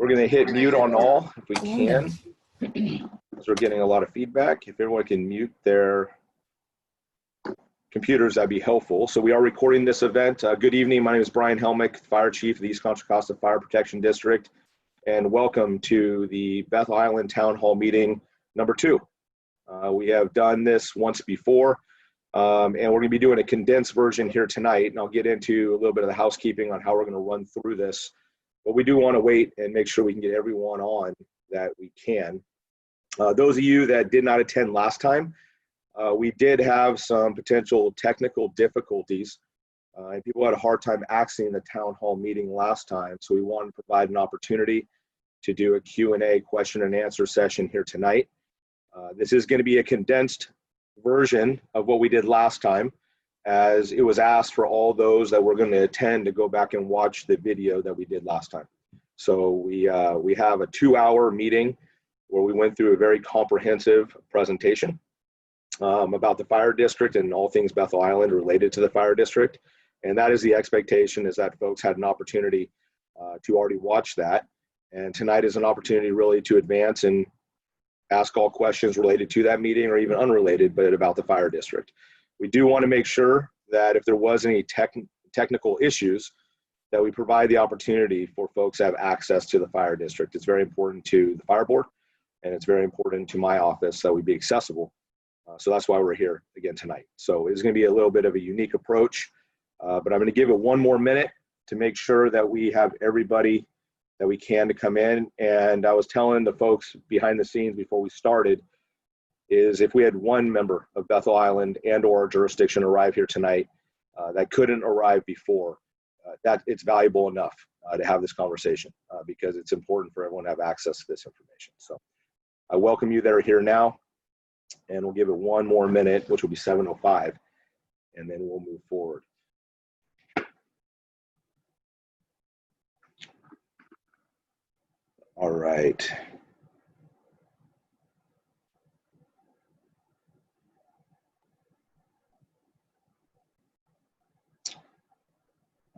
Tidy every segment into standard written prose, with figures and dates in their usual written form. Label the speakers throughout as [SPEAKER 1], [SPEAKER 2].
[SPEAKER 1] We're going to hit mute on all if we can, because we're getting a lot of feedback. If everyone can mute their computers, that'd be helpful. So we are recording this event. Good evening. My name is Brian Helmick, Fire Chief of the East Contra Costa Fire Protection District, and welcome to the Bethel Island Town Hall meeting number 2. We have done this once before, and we're going to be doing a condensed version here tonight, and I'll get into a little bit of the housekeeping on how we're going to run through this. But we do want to wait and make sure we can get everyone on that we can. Those of you that did not attend last time, we did have some potential technical difficulties, and people had a hard time accessing the town hall meeting last time. So we wanted to provide an opportunity to do a Q&A question and answer session here tonight. This is going to be a condensed version of what we did last time, as it was asked for all those that were going to attend to go back and watch the video that we did last time. So we have a 2-hour meeting where we went through a very comprehensive presentation about the fire district and all things Bethel Island related to the fire district. And that is the expectation, is that folks had an opportunity to already watch that. And tonight is an opportunity really to advance and ask all questions related to that meeting, or even unrelated, but about the fire district. We do want to make sure that if there was any technical issues, that we provide the opportunity for folks to have access to the fire district. It's very important to the fire board, and it's very important to my office that we be accessible. So that's why we're here again tonight. So it's going to be a little bit of a unique approach, but I'm going to give it one more minute to make sure that we have everybody that we can to come in. And I was telling the folks behind the scenes before we started, is if we had one member of Bethel Island and or jurisdiction arrive here tonight that couldn't arrive before, that it's valuable enough to have this conversation because it's important for everyone to have access to this information. So I welcome you that are here now, and we'll give it one more minute, which will be 7:05, and then we'll move forward. All right.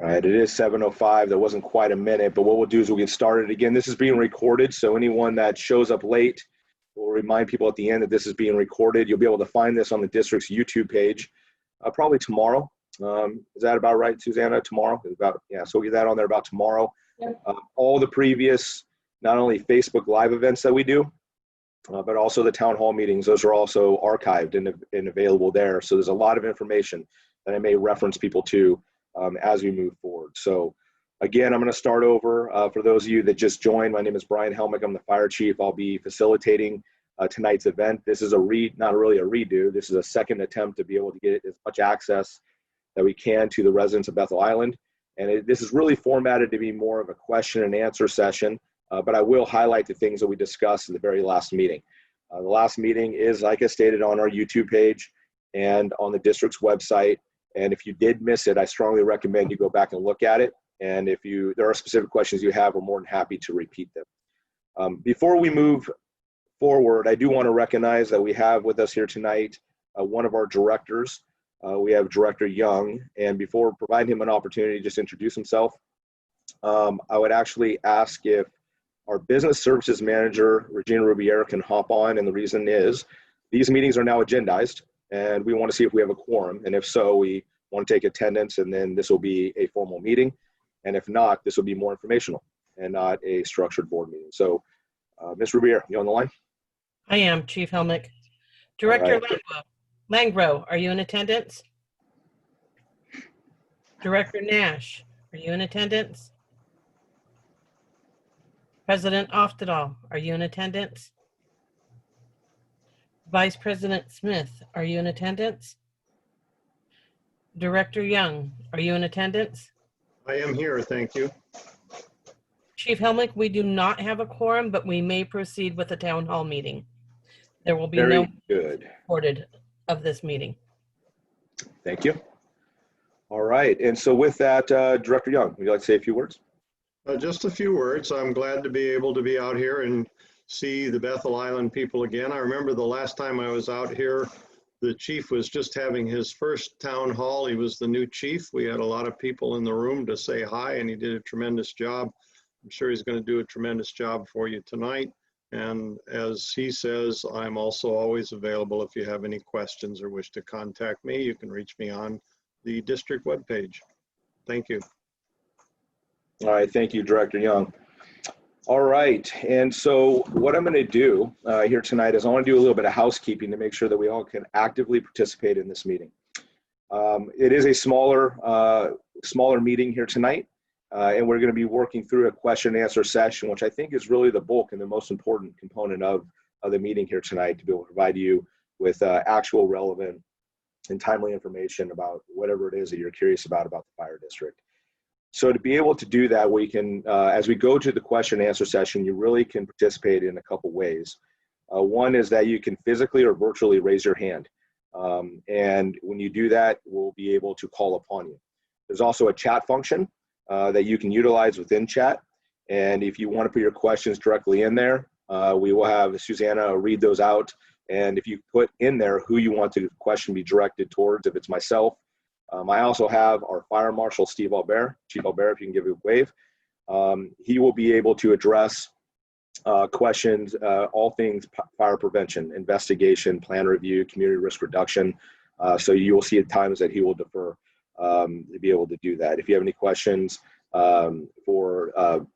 [SPEAKER 1] All right, it is 7:05. That wasn't quite a minute, but what we'll do is we'll get started again. This is being recorded, so anyone that shows up late, we'll remind people at the end that this is being recorded. You'll be able to find this on the district's YouTube page probably tomorrow. Is that about right, Susanna? Tomorrow? Yeah, so we'll get that on there about tomorrow. Yep. All the previous, not only Facebook Live events that we do, but also the town hall meetings, those are also archived and available there. So there's a lot of information that I may reference people to as we move forward. So again, I'm going to start over. For those of you that just joined, my name is Brian Helmick. I'm the fire chief. I'll be facilitating tonight's event. This is not really a redo. This is a second attempt to be able to get as much access that we can to the residents of Bethel Island. And this is really formatted to be more of a question and answer session, but I will highlight the things that we discussed in the very last meeting. The last meeting is, like I stated, on our YouTube page and on the district's website. And if you did miss it, I strongly recommend you go back and look at it. And if there are specific questions you have, we're more than happy to repeat them. Before we move forward, I do want to recognize that we have with us here tonight one of our directors. We have Director Young. And before providing him an opportunity to just introduce himself, I would actually ask if our business services manager, Regina Rubiera, can hop on. And the reason is these meetings are now agendized, and we want to see if we have a quorum. And if so, we want to take attendance, and then this will be a formal meeting. And if not, this will be more informational and not a structured board meeting. So, Ms. Rubiera, you on the line?
[SPEAKER 2] I am, Chief Helmick. Director Langro, are you in attendance? Director Nash, are you in attendance? President Oftedal, are you in attendance? Vice President Smith, are you in attendance? Director Young, are you in attendance?
[SPEAKER 3] I am here, thank you.
[SPEAKER 2] Chief Helmick, we do not have a quorum, but we may proceed with the town hall meeting. There will be no recorded of this meeting.
[SPEAKER 1] Thank you. All right, and so with that, Director Young, would you like to say a few words?
[SPEAKER 3] Just a few words. I'm glad to be able to be out here and see the Bethel Island people again. I remember the last time I was out here, the chief was just having his first town hall. He was the new chief. We had a lot of people in the room to say hi, and he did a tremendous job. I'm sure he's going to do a tremendous job for you tonight. And as he says, I'm also always available if you have any questions or wish to contact me. You can reach me on the district webpage. Thank you.
[SPEAKER 1] All right, thank you, Director Young. All right, and so what I'm going to do here tonight is I want to do a little bit of housekeeping to make sure that we all can actively participate in this meeting. It is a smaller meeting here tonight, and we're going to be working through a question and answer session, which I think is really the bulk and the most important component of the meeting here tonight, to be able to provide you with actual relevant and timely information about whatever it is that you're curious about the fire district. So to be able to do that, we can, as we go to the question and answer session, you really can participate in a couple ways. One is that you can physically or virtually raise your hand. And when you do that, we'll be able to call upon you. There's also a chat function that you can utilize within chat. And if you want to put your questions directly in there, we will have Susanna read those out. And if you put in there who you want the question be directed towards, if it's myself, I also have our Fire Marshal, Steve Albert. Chief Albert, if you can give a wave. He will be able to address questions, all things fire prevention, investigation, plan review, community risk reduction. So you will see at times that he will defer to be able to do that. If you have any questions for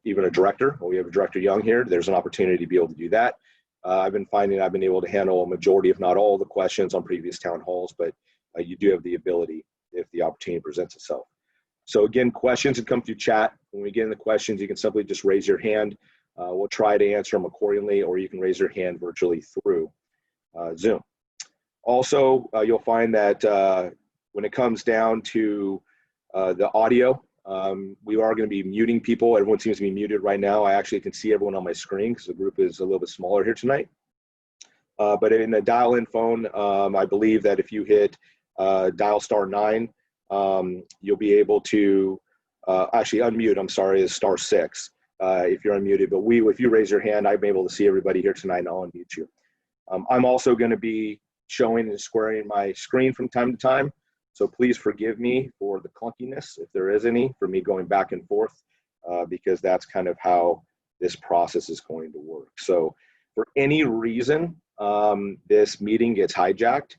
[SPEAKER 1] even a director, well, we have a Director Young here, there's an opportunity to be able to do that. I've been finding I've been able to handle a majority, if not all, of the questions on previous town halls, but you do have the ability if the opportunity presents itself. So again, questions that come through chat. When we get in the questions, you can simply just raise your hand. We'll try to answer them accordingly, or you can raise your hand virtually through Zoom. Also, you'll find that when it comes down to the audio, we are going to be muting people. Everyone seems to be muted right now. I actually can see everyone on my screen because the group is a little bit smaller here tonight. But in a dial-in phone, I believe that if you hit dial *9, you'll be able to actually unmute. I'm sorry, is *6 if you're unmuted. But if you raise your hand, I'm able to see everybody here tonight, and I'll unmute you. I'm also going to be showing and squaring my screen from time to time. So please forgive me for the clunkiness, if there is any, for me going back and forth, because that's kind of how this process is going to work. So for any reason, this meeting gets hijacked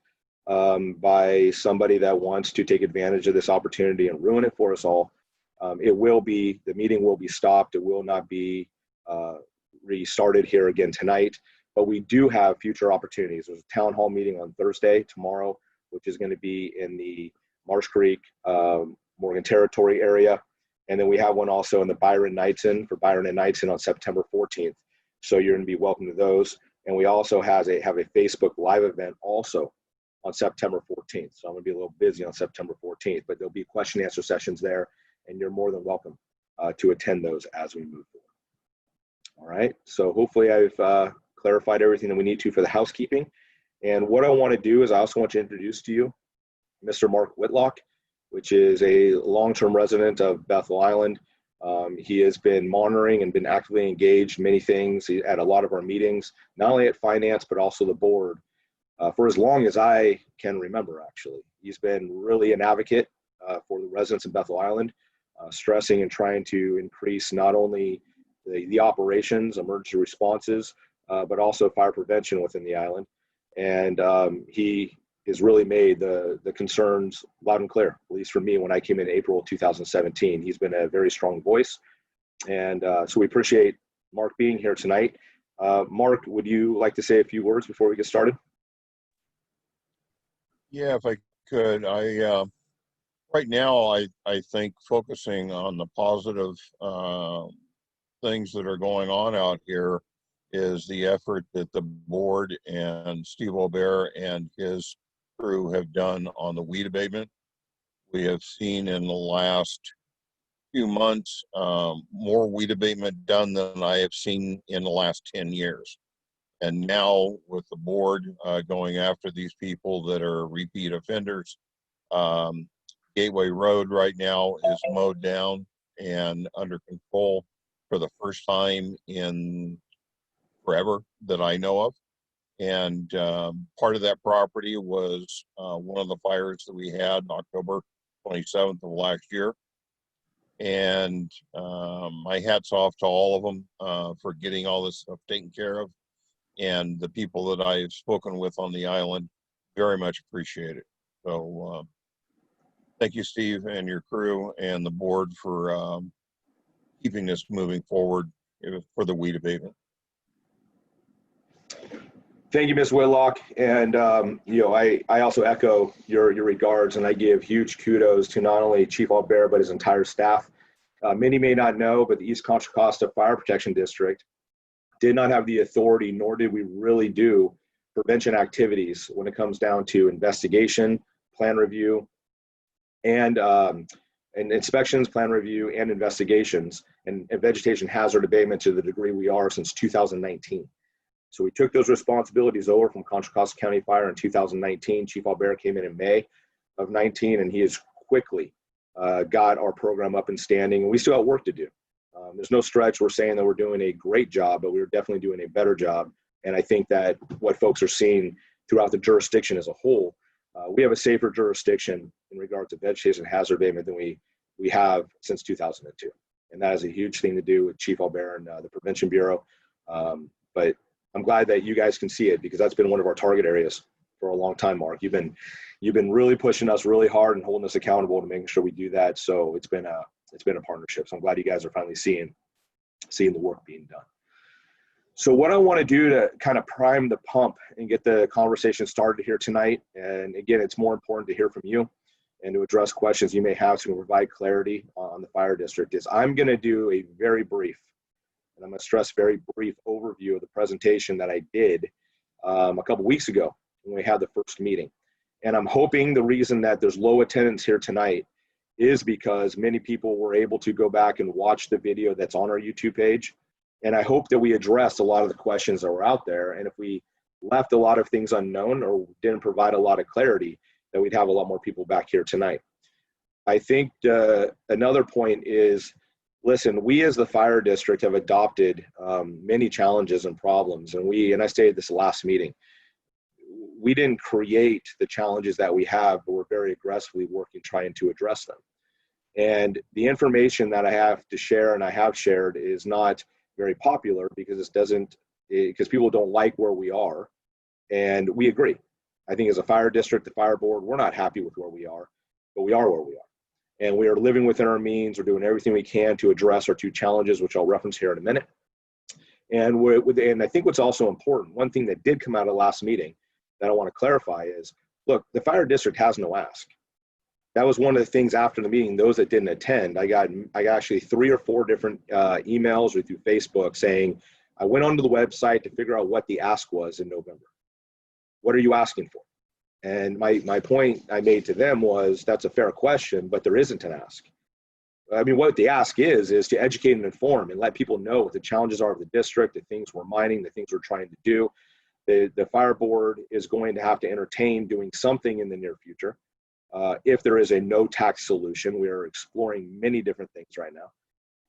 [SPEAKER 1] by somebody that wants to take advantage of this opportunity and ruin it for us all, the meeting will be stopped. It will not be restarted here again tonight, but we do have future opportunities. There's a town hall meeting on Thursday, tomorrow, which is going to be in the Marsh Creek, Morgan Territory area. And then we have one also in the Byron Knightson on September 14th. So you're going to be welcome to those. And we also have a Facebook Live event also on September 14th. So I'm going to be a little busy on September 14th, but there'll be question and answer sessions there, and you're more than welcome to attend those as we move forward. All right, so hopefully I've clarified everything that we need to for the housekeeping. And what I want to do is I also want to introduce to you Mr. Mark Whitlock, which is a long-term resident of Bethel Island. He has been monitoring and been actively engaged in many things at a lot of our meetings, not only at finance, but also the board, for as long as I can remember, actually. He's been really an advocate for the residents of Bethel Island, stressing and trying to increase not only the operations, emergency responses, but also fire prevention within the island. And he has really made the concerns loud and clear, at least for me when I came in April of 2017. He's been a very strong voice. And so we appreciate Mark being here tonight. Mark, would you like to say a few words before we get started?
[SPEAKER 4] Yeah, if I could. Right now, I think focusing on the positive things that are going on out here is the effort that the board and Steve Albert and his crew have done on the weed abatement. We have seen in the last few months more weed abatement done than I have seen in the last 10 years. And now with the board going after these people that are repeat offenders, Gateway Road right now is mowed down and under control for the first time in forever that I know of. And part of that property was one of the fires that we had October 27th of last year. And my hat's off to all of them for getting all this stuff taken care of. And the people that I've spoken with on the island very much appreciate it. So thank you, Steve, and your crew and the board for keeping this moving forward for the weed abatement.
[SPEAKER 1] Thank you, Ms. Whitlock. And, I also echo your regards, and I give huge kudos to not only Chief Albert, but his entire staff. Many may not know, but the East Contra Costa Fire Protection District did not have the authority, nor did we really do prevention activities when it comes down to investigation, plan review, and inspections, plan review, and investigations, and vegetation hazard abatement to the degree we are since 2019. So we took those responsibilities over from Contra Costa County Fire in 2019. Chief Albert came in May of 19, and he has quickly got our program up and standing, and we still have work to do. There's no stretch we're saying that we're doing a great job, but we're definitely doing a better job. And I think that what folks are seeing throughout the jurisdiction as a whole, we have a safer jurisdiction in regards to vegetation hazard abatement than we have since 2002. And that is a huge thing to do with Chief Albert and the Prevention Bureau. But I'm glad that you guys can see it, because that's been one of our target areas for a long time, Mark. You've been really pushing us really hard and holding us accountable to making sure we do that. So it's been a partnership. So I'm glad you guys are finally seeing the work being done. So what I want to do to kind of prime the pump and get the conversation started here tonight, and again, it's more important to hear from you and to address questions you may have to provide clarity on the fire district, is I'm going to do a very brief, and I'm going to stress very brief overview of the presentation that I did a couple weeks ago when we had the first meeting. And I'm hoping the reason that there's low attendance here tonight is because many people were able to go back and watch the video that's on our YouTube page. And I hope that we addressed a lot of the questions that were out there. And if we left a lot of things unknown or didn't provide a lot of clarity, that we'd have a lot more people back here tonight. I think another point is, listen, we as the fire district have adopted many challenges and problems. And I stated this last meeting, we didn't create the challenges that we have, but we're very aggressively working, trying to address them. And the information that I have to share and I have shared is not very popular because because people don't like where we are. And we agree. I think as a fire district, the fire board, we're not happy with where we are, but we are where we are. And we are living within our means. We're doing everything we can to address our two challenges, which I'll reference here in a minute. And I think what's also important, one thing that did come out of last meeting that I want to clarify is, look, the fire district has no ask. That was one of the things after the meeting, those that didn't attend, I got actually 3 or 4 different emails or through Facebook saying, I went onto the website to figure out what the ask was in November. What are you asking for? And my point I made to them was, that's a fair question, but there isn't an ask. I mean, what the ask is to educate and inform and let people know what the challenges are of the district, the things we're mining, the things we're trying to do. The fire board is going to have to entertain doing something in the near future. If there is a no tax solution, we are exploring many different things right now,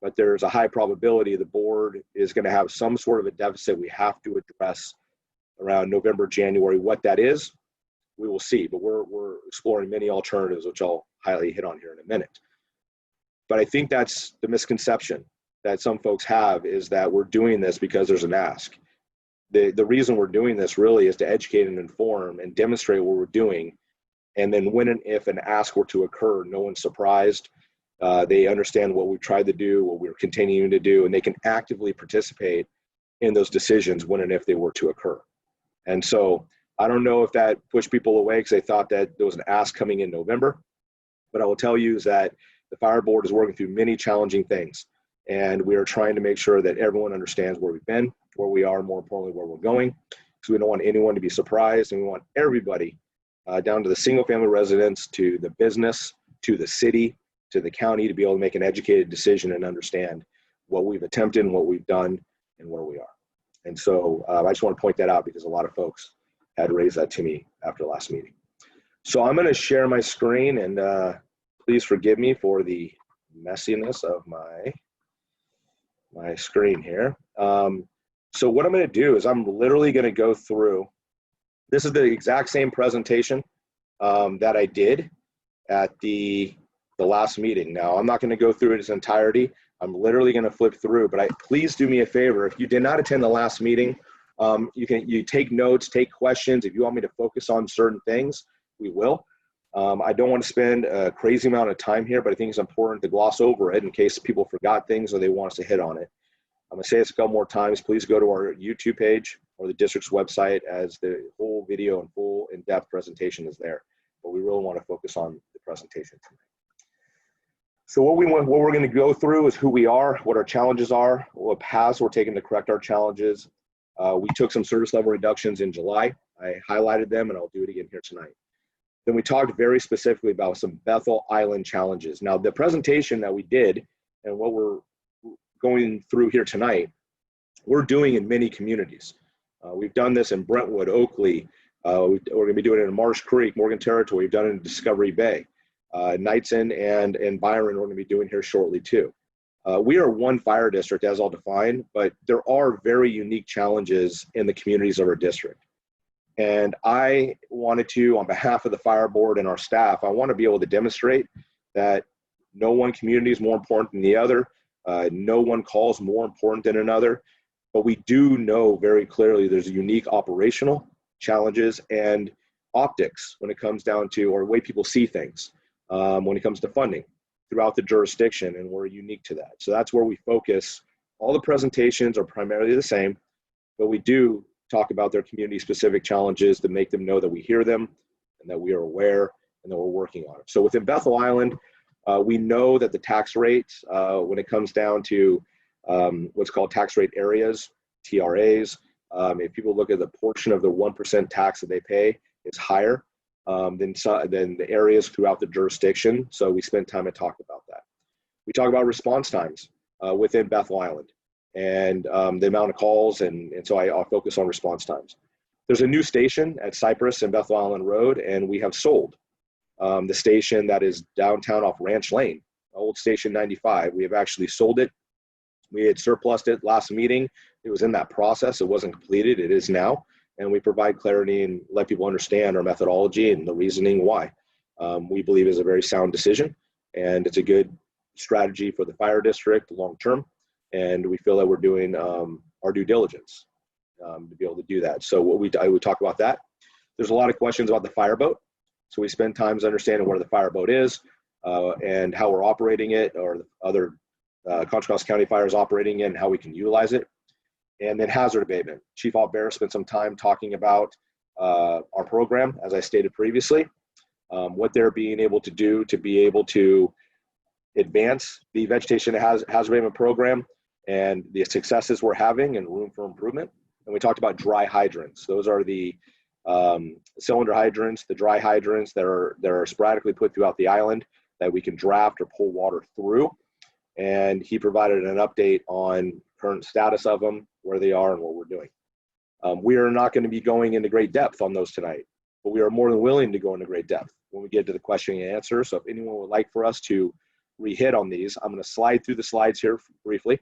[SPEAKER 1] but there's a high probability the board is going to have some sort of a deficit we have to address around November, January. What that is, we will see, but we're exploring many alternatives, which I'll highly hit on here in a minute. But I think that's the misconception that some folks have, is that we're doing this because there's an ask. The reason we're doing this really is to educate and inform and demonstrate what we're doing. And then when and if an ask were to occur, no one's surprised. They understand what we've tried to do, what we're continuing to do, and they can actively participate in those decisions when and if they were to occur. And so I don't know if that pushed people away because they thought that there was an ask coming in November. But I will tell you is that the fire board is working through many challenging things. And we are trying to make sure that everyone understands where we've been, where we are, more importantly, where we're going. Because we don't want anyone to be surprised, and we want everybody, down to the single family residents, to the business, to the city, to the county, to be able to make an educated decision and understand what we've attempted and what we've done and where we are. And so I just want to point that out because a lot of folks had raised that to me after the last meeting. So I'm going to share my screen, and please forgive me for the messiness of my screen here. So what I'm going to do is I'm literally going to go through. This is the exact same presentation that I did at the the last meeting. Now, I'm not going to go through its entirety. I'm literally going to flip through, but please do me a favor. If you did not attend the last meeting, you take notes, take questions. If you want me to focus on certain things, we will. I don't want to spend a crazy amount of time here, but I think it's important to gloss over it in case people forgot things or they want us to hit on it. I'm going to say this a couple more times. Please go to our YouTube page or the district's website, as the whole video and full in-depth presentation is there. But we really want to focus on the presentation tonight. So what we're going to go through is who we are, what our challenges are, what paths we're taking to correct our challenges. We took some service level reductions in July. I highlighted them, and I'll do it again here tonight. Then we talked very specifically about some Bethel Island challenges. Now, the presentation that we did and what we're going through here tonight, we're doing in many communities. We've done this in Brentwood, Oakley. We're going to be doing it in Marsh Creek, Morgan Territory. We've done it in Discovery Bay. Knightson and Byron we're going to be doing here shortly too. We are one fire district, as I'll define, but there are very unique challenges in the communities of our district. And I wanted to, on behalf of the fire board and our staff, I want to be able to demonstrate that no one community is more important than the other. No one call is more important than another. But we do know very clearly there's unique operational challenges and optics when it comes down to, or the way people see things. When it comes to funding throughout the jurisdiction, and we're unique to that. So that's where we focus. All the presentations are primarily the same, but we do talk about their community-specific challenges to make them know that we hear them and that we are aware and that we're working on it. So within Bethel Island, we know that the tax rates, when it comes down to what's called tax rate areas, TRAs, if people look at the portion of the 1% tax that they pay, it's higher than the areas throughout the jurisdiction. So we spent time to talk about that. We talk about response times within Bethel Island and the amount of calls, and so I'll focus on response times. There's a new station at Cypress and Bethel Island Road, and we have sold the station that is downtown off Ranch Lane, old Station 95. We have actually sold it. We had surplused it last meeting. It was in that process. It wasn't completed. It is now. And we provide clarity and let people understand our methodology and the reasoning why. We believe is a very sound decision, and it's a good strategy for the fire district long term. And we feel that we're doing our due diligence to be able to do that. So I would talk about that. There's a lot of questions about the fireboat. So we spend time understanding where the fireboat is and how we're operating it, or the other Contra Costa County Fire is operating it, and how we can utilize it. And then hazard abatement. Chief Albert spent some time talking about our program, as I stated previously, what they're being able to do to be able to advance the vegetation hazard abatement program and the successes we're having and room for improvement. And we talked about dry hydrants. Those are the cylinder hydrants, the dry hydrants that are sporadically put throughout the island that we can draft or pull water through. And he provided an update on current status of them, where they are, and what we're doing. We are not going to be going into great depth on those tonight, but we are more than willing to go into great depth when we get to the question and answer. So if anyone would like for us to re-hit on these, I'm going to slide through the slides here briefly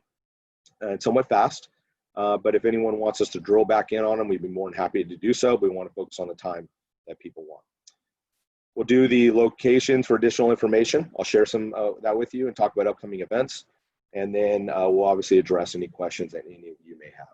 [SPEAKER 1] and somewhat fast. But if anyone wants us to drill back in on them, we'd be more than happy to do so. But we want to focus on the time that people want. We'll do the locations for additional information. I'll share some that with you and talk about upcoming events. And then we'll obviously address any questions that any of you may have.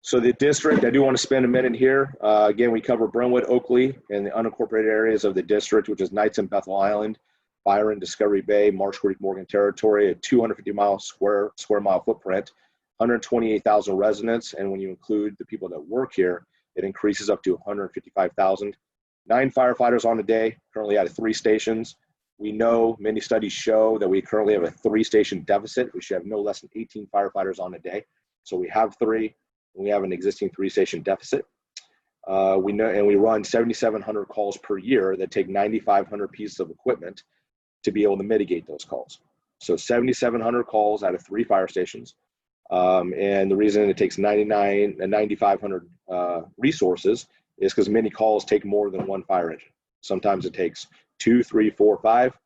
[SPEAKER 1] So the district, I do want to spend a minute here. Again, we cover Brentwood, Oakley, and the unincorporated areas of the district, which is Knightson, Bethel Island, Byron, Discovery Bay, Marsh Creek, Morgan Territory, a 250 square mile footprint, 128,000 residents. And when you include the people that work here, it increases up to 155,000. 9 firefighters on a day, currently out of 3 stations. We know many studies show that we currently have a 3-station deficit. We should have no less than 18 firefighters on a day. So we have 3, and we have an existing 3-station deficit. We know, and we run 7,700 calls per year that take 9,500 pieces of equipment to be able to mitigate those calls. So 7,700 calls out of 3 fire stations. And the reason it takes 9,500 resources is because many calls take more than 1 fire engine. Sometimes it takes 2, 3, 4, 5,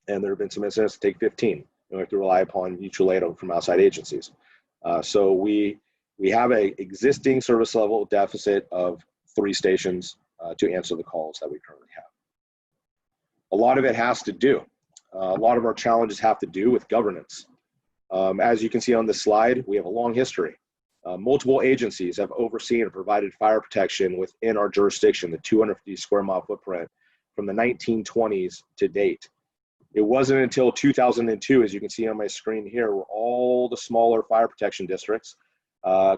[SPEAKER 1] and there have been some incidents that take 15. And we have to rely upon mutual aid from outside agencies. So we have a existing service level deficit of 3 stations to answer the calls that we currently have. A lot of it has to do, a lot of our challenges have to do with governance. As you can see on this slide, we have a long history. Multiple agencies have overseen and provided fire protection within our jurisdiction, the 250 square mile footprint, from the 1920s to date. It wasn't until 2002, as you can see on my screen here, where all the smaller fire protection districts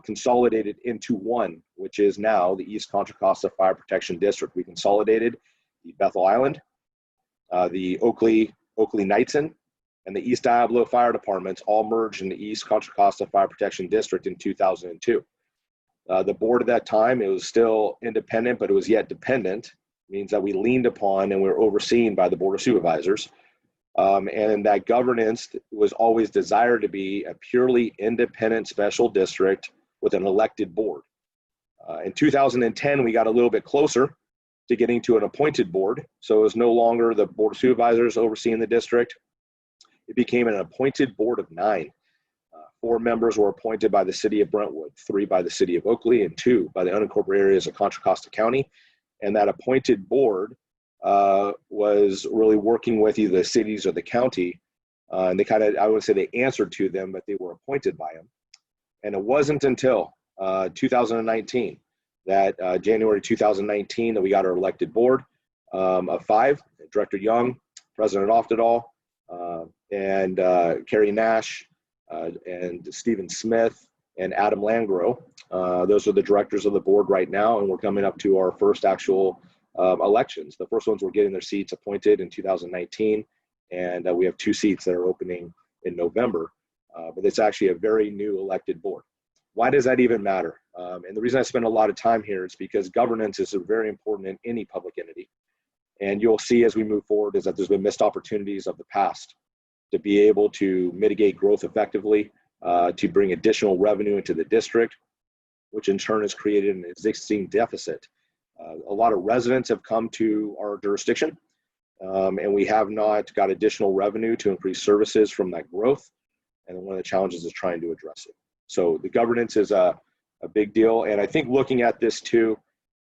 [SPEAKER 1] consolidated into one, which is now the East Contra Costa Fire Protection District. We consolidated the Bethel Island, the Oakley-Knightson, and the East Diablo Fire Departments all merged in the East Contra Costa Fire Protection District in 2002. The board at that time, it was still independent, but it was yet dependent, means that we leaned upon and we were overseen by the Board of Supervisors. And that governance was always desired to be a purely independent special district with an elected board. In 2010, we got a little bit closer to getting to an appointed board. So it was no longer the Board of Supervisors overseeing the district. It became an appointed board of 9. 4 members were appointed by the city of Brentwood, 3 by the city of Oakley, and 2 by the unincorporated areas of Contra Costa County. And that appointed board was really working with either the cities or the county. And they kind of, I wouldn't say they answered to them, but they were appointed by them. And it wasn't until 2019, that January 2019, that we got our elected board of 5, Director Young, President Oftedal, and Carrie Nash, and Stephen Smith, and Adam Landgrove. Those are the directors of the board right now, and we're coming up to our first actual elections. The first ones were getting their seats appointed in 2019, and we have 2 seats that are opening in November, but it's actually a very new elected board. Why does that even matter? And the reason I spend a lot of time here is because governance is very important in any public entity. And you'll see as we move forward is that there's been missed opportunities of the past to be able to mitigate growth effectively, to bring additional revenue into the district, which in turn has created an existing deficit. A lot of residents have come to our jurisdiction, and we have not got additional revenue to increase services from that growth. And one of the challenges is trying to address it. So the governance is a big deal. And I think looking at this too,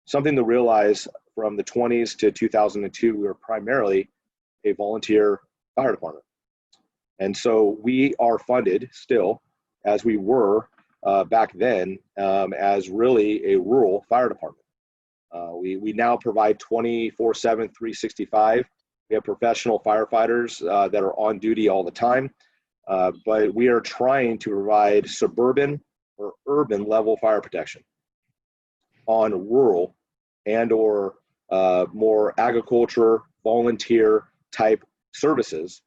[SPEAKER 1] something to realize from the 20s to 2002, we were primarily a volunteer fire department. And so we are funded still, as we were back then, as really a rural fire department. We now provide 24/7, 365. We have professional firefighters that are on duty all the time, but we are trying to provide suburban or urban level fire protection on rural and or more agriculture, volunteer type services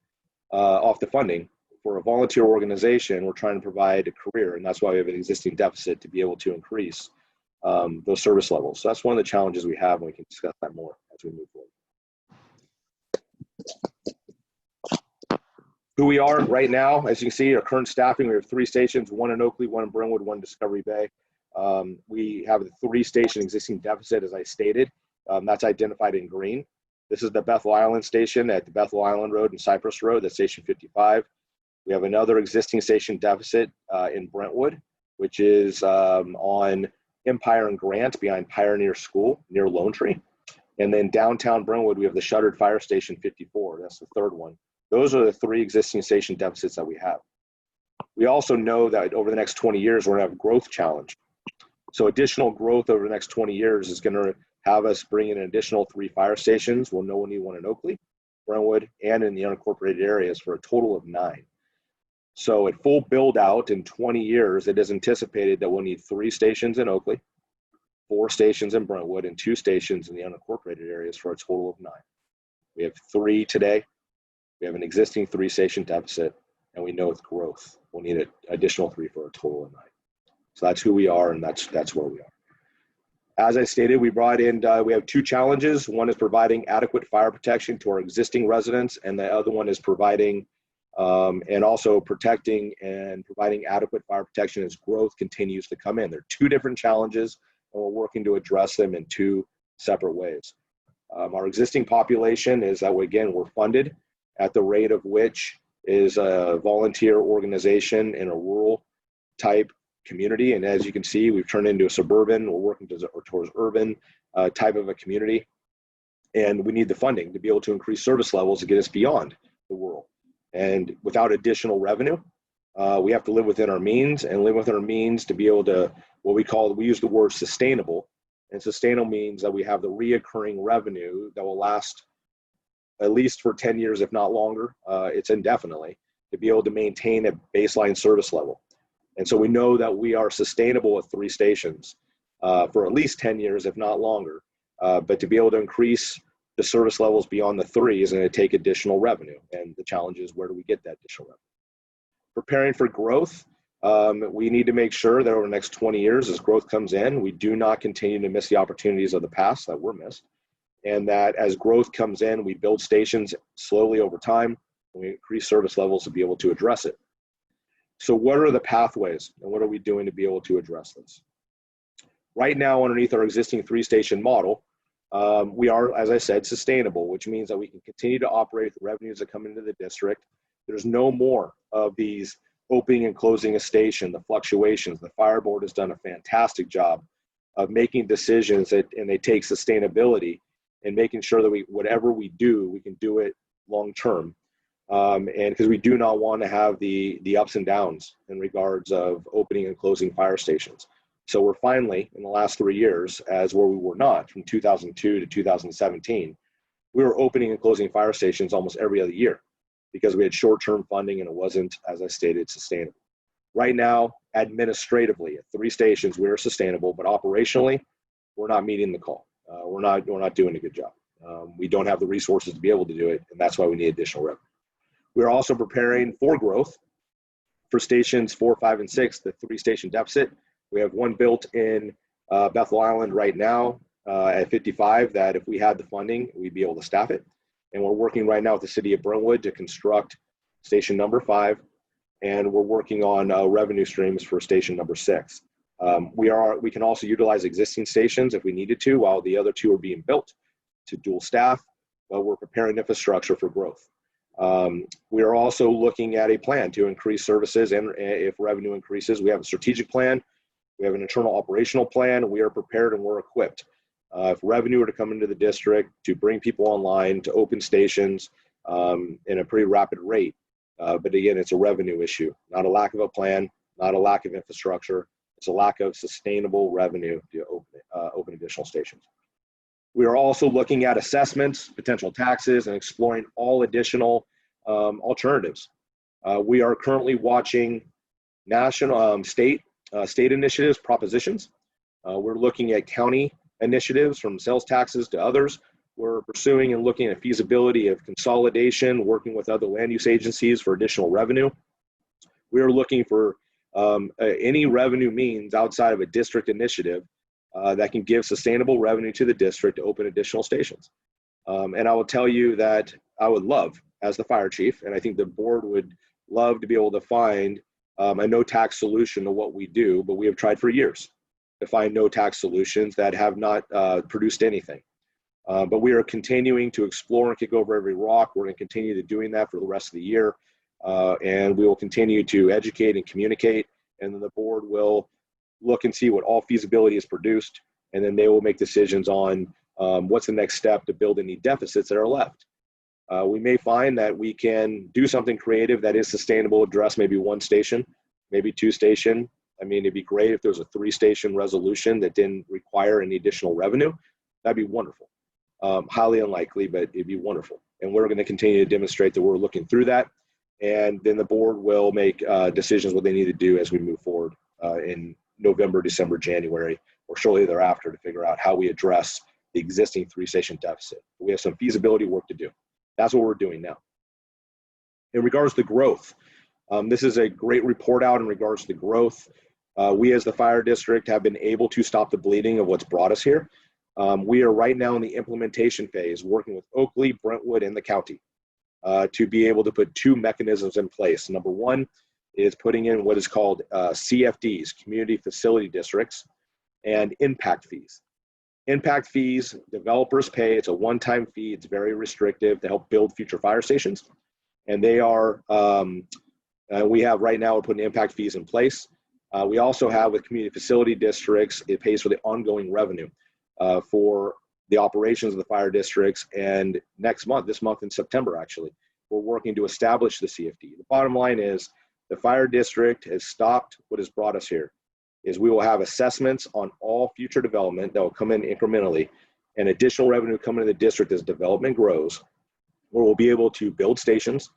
[SPEAKER 1] off the funding. For a volunteer organization, we're trying to provide a career, and that's why we have an existing deficit to be able to increase those service levels. So that's one of the challenges we have, and we can discuss that more as we move forward. Who we are right now, as you can see, our current staffing, we have 3 stations, 1 in Oakley, 1 in Brentwood, 1 in Discovery Bay. We have a 3-station existing deficit, as I stated. That's identified in green. This is the Bethel Island station at the Bethel Island Road and Cypress Road, that's station 55. We have another existing station deficit in Brentwood, which is on Empire and Grant behind Pioneer School near Lone Tree. And then downtown Brentwood, we have the shuttered fire station 54. That's the 3rd one. Those are the 3 existing station deficits that we have. We also know that over the next 20 years, we're gonna have a growth challenge. So additional growth over the next 20 years is gonna have us bring in an additional 3 fire stations. We'll know we'll need 1 in Oakley, Brentwood, and in the unincorporated areas for a total of 9. So at full build out in 20 years, it is anticipated that we'll need 3 stations in Oakley, 4 stations in Brentwood, and 2 stations in the unincorporated areas for a total of 9. We have 3 today. We have an existing 3-station deficit, and we know with growth, we'll need an additional 3 for a total of 9. So that's who we are, and that's where we are. As I stated, we brought in, we have 2 challenges. One is providing adequate fire protection to our existing residents, and the other one is providing and also protecting and providing adequate fire protection as growth continues to come in. They're 2 different challenges, and we're working to address them in 2 separate ways. Our existing population is that, again, we're funded at the rate of which is a volunteer organization in a rural type community. And as you can see, we've turned into a suburban, we're working towards urban, type of a community. And we need the funding to be able to increase service levels to get us beyond the rural. And without additional revenue, we have to live within our means, and live within our means to be able to, we use the word sustainable. And sustainable means that we have the reoccurring revenue that will last at least for 10 years, if not longer. It's indefinitely, to be able to maintain a baseline service level. And so we know that we are sustainable at 3 stations for at least 10 years, if not longer. But to be able to increase the service levels beyond the 3 is going to take additional revenue. And the challenge is, where do we get that additional revenue? Preparing for growth, we need to make sure that over the next 20 years, as growth comes in, we do not continue to miss the opportunities of the past that were missed. And that as growth comes in, we build stations slowly over time, and we increase service levels to be able to address it. So what are the pathways, and what are we doing to be able to address this? Right now, underneath our existing 3-station model, we are, as I said, sustainable, which means that we can continue to operate the revenues that come into the district. There's no more of these opening and closing a station, the fluctuations. The fire board has done a fantastic job of making decisions and they take sustainability and making sure that whatever we do, we can do it long term. And because we do not want to have the ups and downs in regards of opening and closing fire stations. So we're finally, in the last 3 years, as where we were not, from 2002 to 2017, we were opening and closing fire stations almost every other year because we had short-term funding and it wasn't, as I stated, sustainable. Right now, administratively, at 3 stations, we are sustainable, but operationally, we're not meeting the call. We're not doing a good job. We don't have the resources to be able to do it, and that's why we need additional revenue. We're also preparing for growth for stations 4, 5, and 6, the 3-station deficit. We have 1 built in Bethel Island right now at 55 that if we had the funding, we'd be able to staff it. And we're working right now with the city of Brentwood to construct station number 5. And we're working on revenue streams for station number 6. We can also utilize existing stations if we needed to, while the other 2 are being built to dual staff, but we're preparing infrastructure for growth. We are also looking at a plan to increase services, and if revenue increases, we have a strategic plan. We have an internal operational plan. We are prepared and we're equipped. If revenue were to come into the district, to bring people online, to open stations in a pretty rapid rate. But again, it's a revenue issue, not a lack of a plan, not a lack of infrastructure. It's a lack of sustainable revenue to open additional stations. We are also looking at assessments, potential taxes, and exploring all additional alternatives. We are currently watching national, state initiatives, propositions. We're looking at county initiatives, from sales taxes to others. We're pursuing and looking at feasibility of consolidation, working with other land use agencies for additional revenue. We are looking for any revenue means outside of a district initiative that can give sustainable revenue to the district to open additional stations. And I will tell you that I would love, as the fire chief, and I think the board would love to be able to find a no tax solution to what we do, but we have tried for years to find no tax solutions that have not produced anything. But we are continuing to explore and kick over every rock. We're going to continue to doing that for the rest of the year. And we will continue to educate and communicate. And then the board will look and see what all feasibility is produced. And then they will make decisions on what's the next step to build any deficits that are left. We may find that we can do something creative that is sustainable, address maybe 1 station, maybe 2 station. I mean, it'd be great if there was a 3-station resolution that didn't require any additional revenue. That'd be wonderful. Highly unlikely, but it'd be wonderful. And we're going to continue to demonstrate that we're looking through that. And then the board will make decisions what they need to do as we move forward in November, December, January, or shortly thereafter to figure out how we address the existing 3-station deficit. We have some feasibility work to do. That's what we're doing now. In regards to growth, this is a great report out in regards to growth. We as the fire district have been able to stop the bleeding of what's brought us here. We are right now in the implementation phase, working with Oakley, Brentwood, and the county to be able to put 2 mechanisms in place. Number 1 is putting in what is called CFDs, Community Facility Districts, and impact fees. Impact fees, developers pay. It's a one-time fee. It's very restrictive to help build future fire stations. And they are, we have right now, we're putting impact fees in place. We also have with community facility districts, it pays for the ongoing revenue. for the operations of the fire districts. And next month, this month in September, actually, we're working to establish the CFD. The bottom line is the fire district has stopped what has brought us here. Is we will have assessments on all future development that will come in incrementally, and additional revenue coming to the district as development grows, where we'll be able to build stations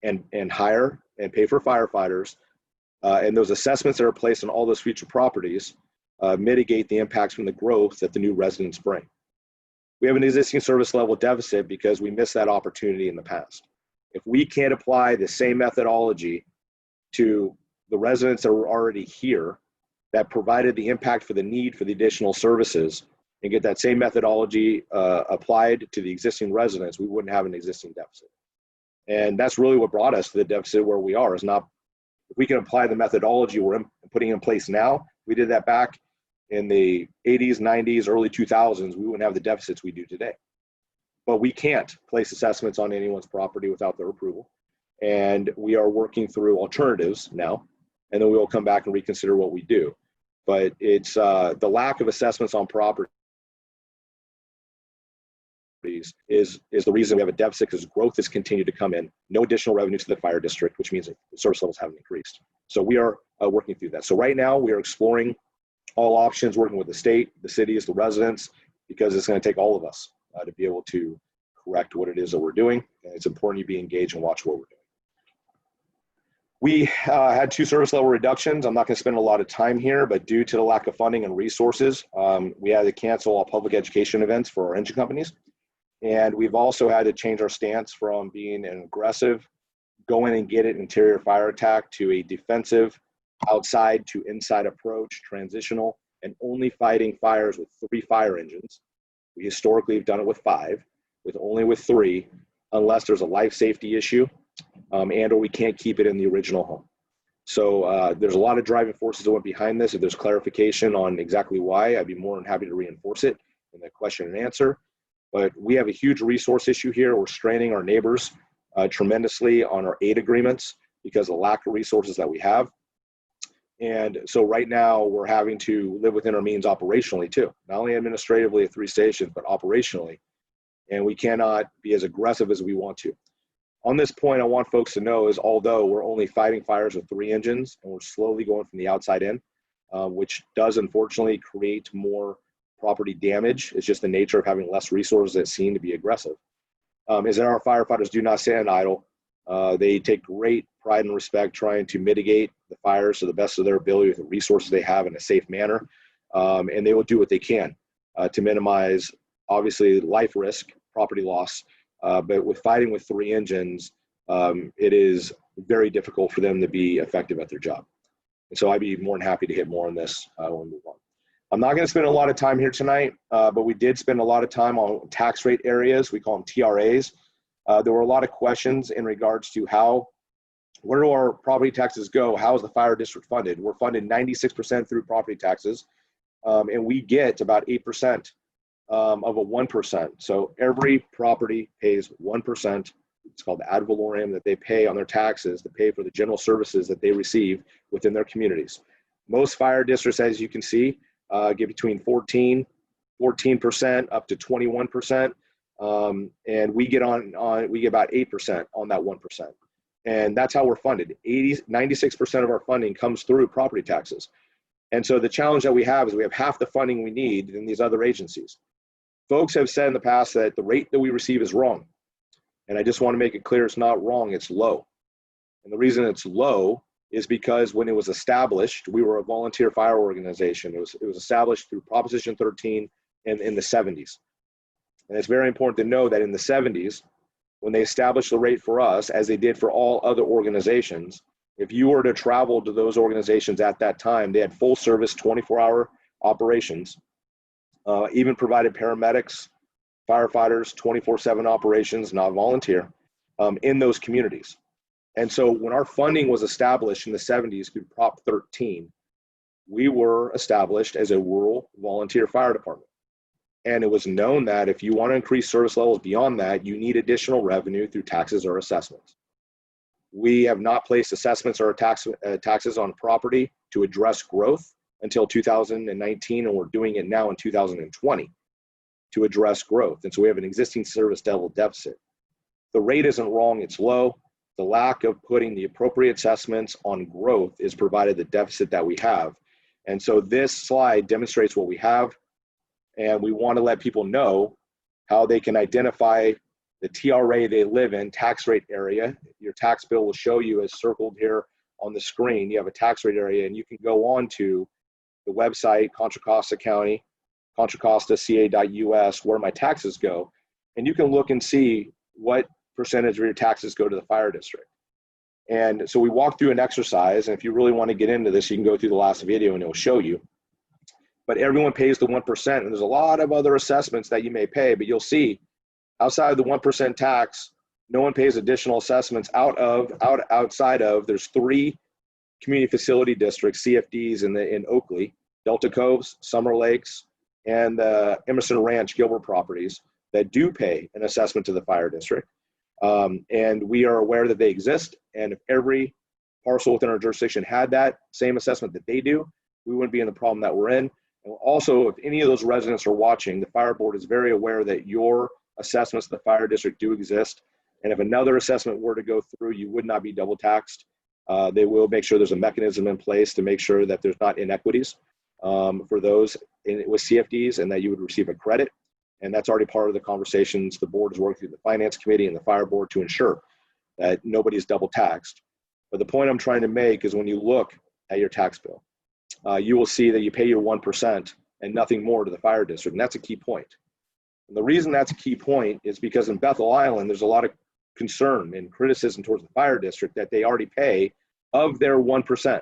[SPEAKER 1] and hire and pay for firefighters. And those assessments that are placed on all those future properties mitigate the impacts from the growth that the new residents bring. We have an existing service level deficit because we missed that opportunity in the past. If we can't apply the same methodology to the residents that were already here that provided the impact for the need for the additional services, and get that same methodology applied to the existing residents, we wouldn't have an existing deficit. And that's really what brought us to the deficit where we are. Is not, if we can apply the methodology we're putting in place now, we did that back in the 80s, 90s, early 2000s, we wouldn't have the deficits we do today. But we can't place assessments on anyone's property without their approval. And we are working through alternatives now, and then we will come back and reconsider what we do. But it's the lack of assessments on property is the reason we have a deficit, because growth has continued to come in. No additional revenue to the fire district, which means that the service levels haven't increased. So we are working through that. So right now we are exploring all options, working with the state, the cities, the residents, because it's going to take all of us to be able to correct what it is that we're doing. And it's important you be engaged and watch what we're doing. We had 2 service level reductions. I'm not going to spend a lot of time here, but due to the lack of funding and resources, we had to cancel all public education events for our engine companies. And we've also had to change our stance from being an aggressive, go in and get it interior fire attack to a defensive, outside to inside approach, transitional, and only fighting fires with 3 fire engines. We historically have done it with 5, only with 3, unless there's a life safety issue and or we can't keep it in the original home. So there's a lot of driving forces that went behind this. If there's clarification on exactly why, I'd be more than happy to reinforce it in the question and answer. But we have a huge resource issue here. We're straining our neighbors tremendously on our aid agreements because of the lack of resources that we have. And so right now we're having to live within our means operationally too, not only administratively at 3 stations, but operationally. And we cannot be as aggressive as we want to. On this point, I want folks to know is although we're only fighting fires with 3 engines and we're slowly going from the outside in, which does unfortunately create more property damage. It's just the nature of having less resources that seem to be aggressive. Is that our firefighters do not stand idle. They take great pride and respect trying to mitigate the fires to the best of their ability with the resources they have in a safe manner. And they will do what they can to minimize, obviously, life risk, property loss. But with fighting with 3 engines, it is very difficult for them to be effective at their job. And so I'd be more than happy to hit more on this when we move on. I'm not going to spend a lot of time here tonight, but we did spend a lot of time on tax rate areas. We call them TRAs. There were a lot of questions in regards to where do our property taxes go? How is the fire district funded? We're funded 96% through property taxes, and we get about 8% of a 1%. So every property pays 1%. It's called the ad valorem that they pay on their taxes to pay for the general services that they receive within their communities. Most fire districts, as you can see, get between 14% up to 21%. And we get about 8% on that 1%. And that's how we're funded. 96% of our funding comes through property taxes. And so the challenge that we have is we have half the funding we need in these other agencies. Folks have said in the past that the rate that we receive is wrong. And I just want to make it clear it's not wrong, it's low. And the reason it's low is because when it was established, we were a volunteer fire organization. It was established through Proposition 13 in the 70s. And it's very important to know that in the 70s, when they established the rate for us, as they did for all other organizations, if you were to travel to those organizations at that time, they had full service 24-hour operations, even provided paramedics, firefighters, 24/7 operations, not volunteer, in those communities. And so when our funding was established in the 70s through Prop 13, we were established as a rural volunteer fire department. And it was known that if you want to increase service levels beyond that, you need additional revenue through taxes or assessments. We have not placed assessments or taxes on property to address growth until 2019, and we're doing it now in 2020 to address growth. And so we have an existing service level deficit. The rate isn't wrong, it's low. The lack of putting the appropriate assessments on growth is provided the deficit that we have. And so this slide demonstrates what we have, and we want to let people know how they can identify the TRA they live in, tax rate area. Your tax bill will show you as circled here on the screen. You have a tax rate area, and you can go on to the website, Contra Costa County, contracostaca.us, where my taxes go, and you can look and see what percentage of your taxes go to the fire district. And so we walk through an exercise, and if you really want to get into this, you can go through the last video and it will show you. But everyone pays the 1%, and there's a lot of other assessments that you may pay, but you'll see outside of the 1% tax, no one pays additional assessments outside of, there's 3 community facility districts, CFDs in Oakley, Delta Coves, Summer Lakes, and Emerson Ranch, Gilbert properties that do pay an assessment to the fire district. And we are aware that they exist. And if every parcel within our jurisdiction had that same assessment that they do, we wouldn't be in the problem that we're in. And also, if any of those residents are watching, the fire board is very aware that your assessments to the fire district do exist. And if another assessment were to go through, you would not be double taxed. They will make sure there's a mechanism in place to make sure that there's not inequities for those with CFDs, and that you would receive a credit. And that's already part of the conversations the board is working through the finance committee and the fire board to ensure that nobody is double taxed. But the point I'm trying to make is when you look at your tax bill, you will see that you pay your 1% and nothing more to the fire district. And that's a key point. And the reason that's a key point is because in Bethel Island, there's a lot of concern and criticism towards the fire district that they already pay of their 1%.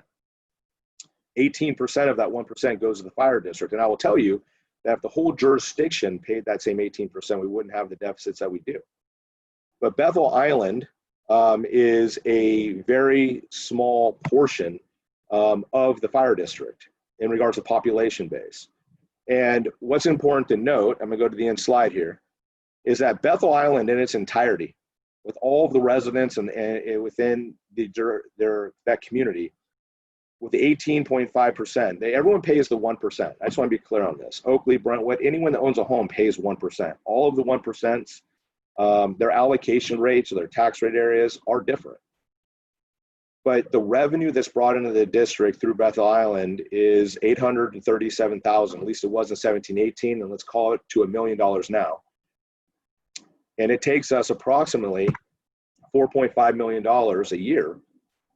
[SPEAKER 1] 18% of that 1% goes to the fire district. And I will tell you that if the whole jurisdiction paid that same 18%, we wouldn't have the deficits that we do. But Bethel Island is a very small portion of the fire district in regards to population base. And what's important to note, I'm gonna go to the end slide here, is that Bethel Island in its entirety, with all of the residents and within that community, with the 18.5%, everyone pays the 1%. I just want to be clear on this. Oakley, Brentwood, anyone that owns a home pays 1%. All of the 1%, their allocation rates or their tax rate areas are different. But the revenue that's brought into the district through Bethel Island is $837,000, at least it was in 17-18, and let's call it to $1 million now. And it takes us approximately $4.5 million a year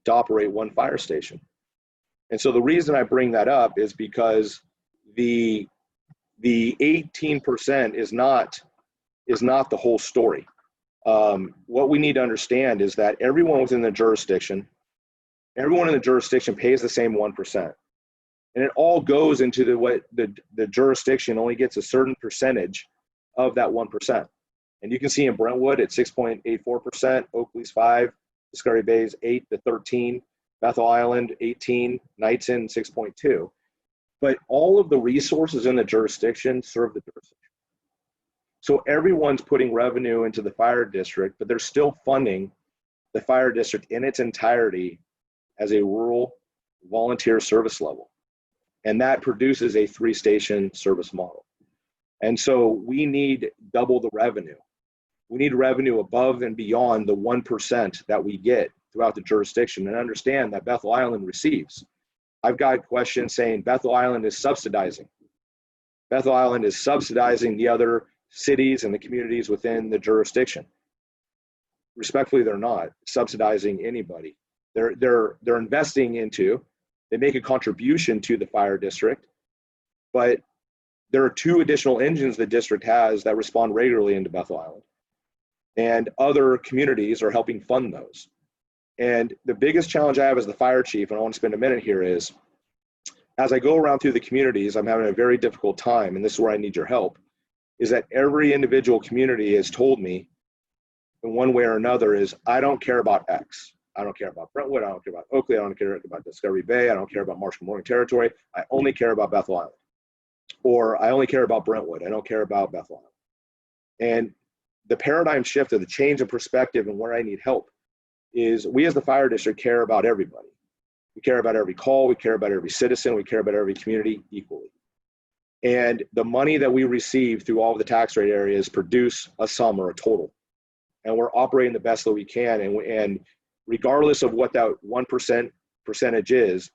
[SPEAKER 1] to operate one fire station. And so the reason I bring that up is because the 18% is not the whole story. What we need to understand is that everyone within the jurisdiction, everyone in the jurisdiction pays the same 1%. And it all goes into the jurisdiction only gets a certain percentage of that 1%. And you can see in Brentwood at 6.84%, Oakley's 5%, Discovery Bay's 8 to 13%. Bethel Island, 18, Knightson, 6.2. But all of the resources in the jurisdiction serve the jurisdiction. So everyone's putting revenue into the fire district, but they're still funding the fire district in its entirety as a rural volunteer service level. And that produces a 3-station service model. And so we need double the revenue. We need revenue above and beyond the 1% that we get throughout the jurisdiction, and understand that Bethel Island receives. I've got questions saying Bethel Island is subsidizing. Bethel Island is subsidizing the other cities and the communities within the jurisdiction. Respectfully, they're not subsidizing anybody. They're investing into, they make a contribution to the fire district, but there are 2 additional engines the district has that respond regularly into Bethel Island. And other communities are helping fund those. And the biggest challenge I have as the fire chief, and I want to spend a minute here, is as I go around through the communities, I'm having a very difficult time, and this is where I need your help, is that every individual community has told me in one way or another is, I don't care about X. I don't care about Brentwood. I don't care about Oakley. I don't care about Discovery Bay. I don't care about Marshall-Morgan Territory. I only care about Bethel Island. Or I only care about Brentwood. I don't care about Bethel Island. And the paradigm shift of the change in perspective and where I need help is we as the fire district care about everybody. We care about every call. We care about every citizen. We care about every community equally. And the money that we receive through all of the tax rate areas produce a sum or a total. And we're operating the best that we can. And regardless of what that 1% percentage is,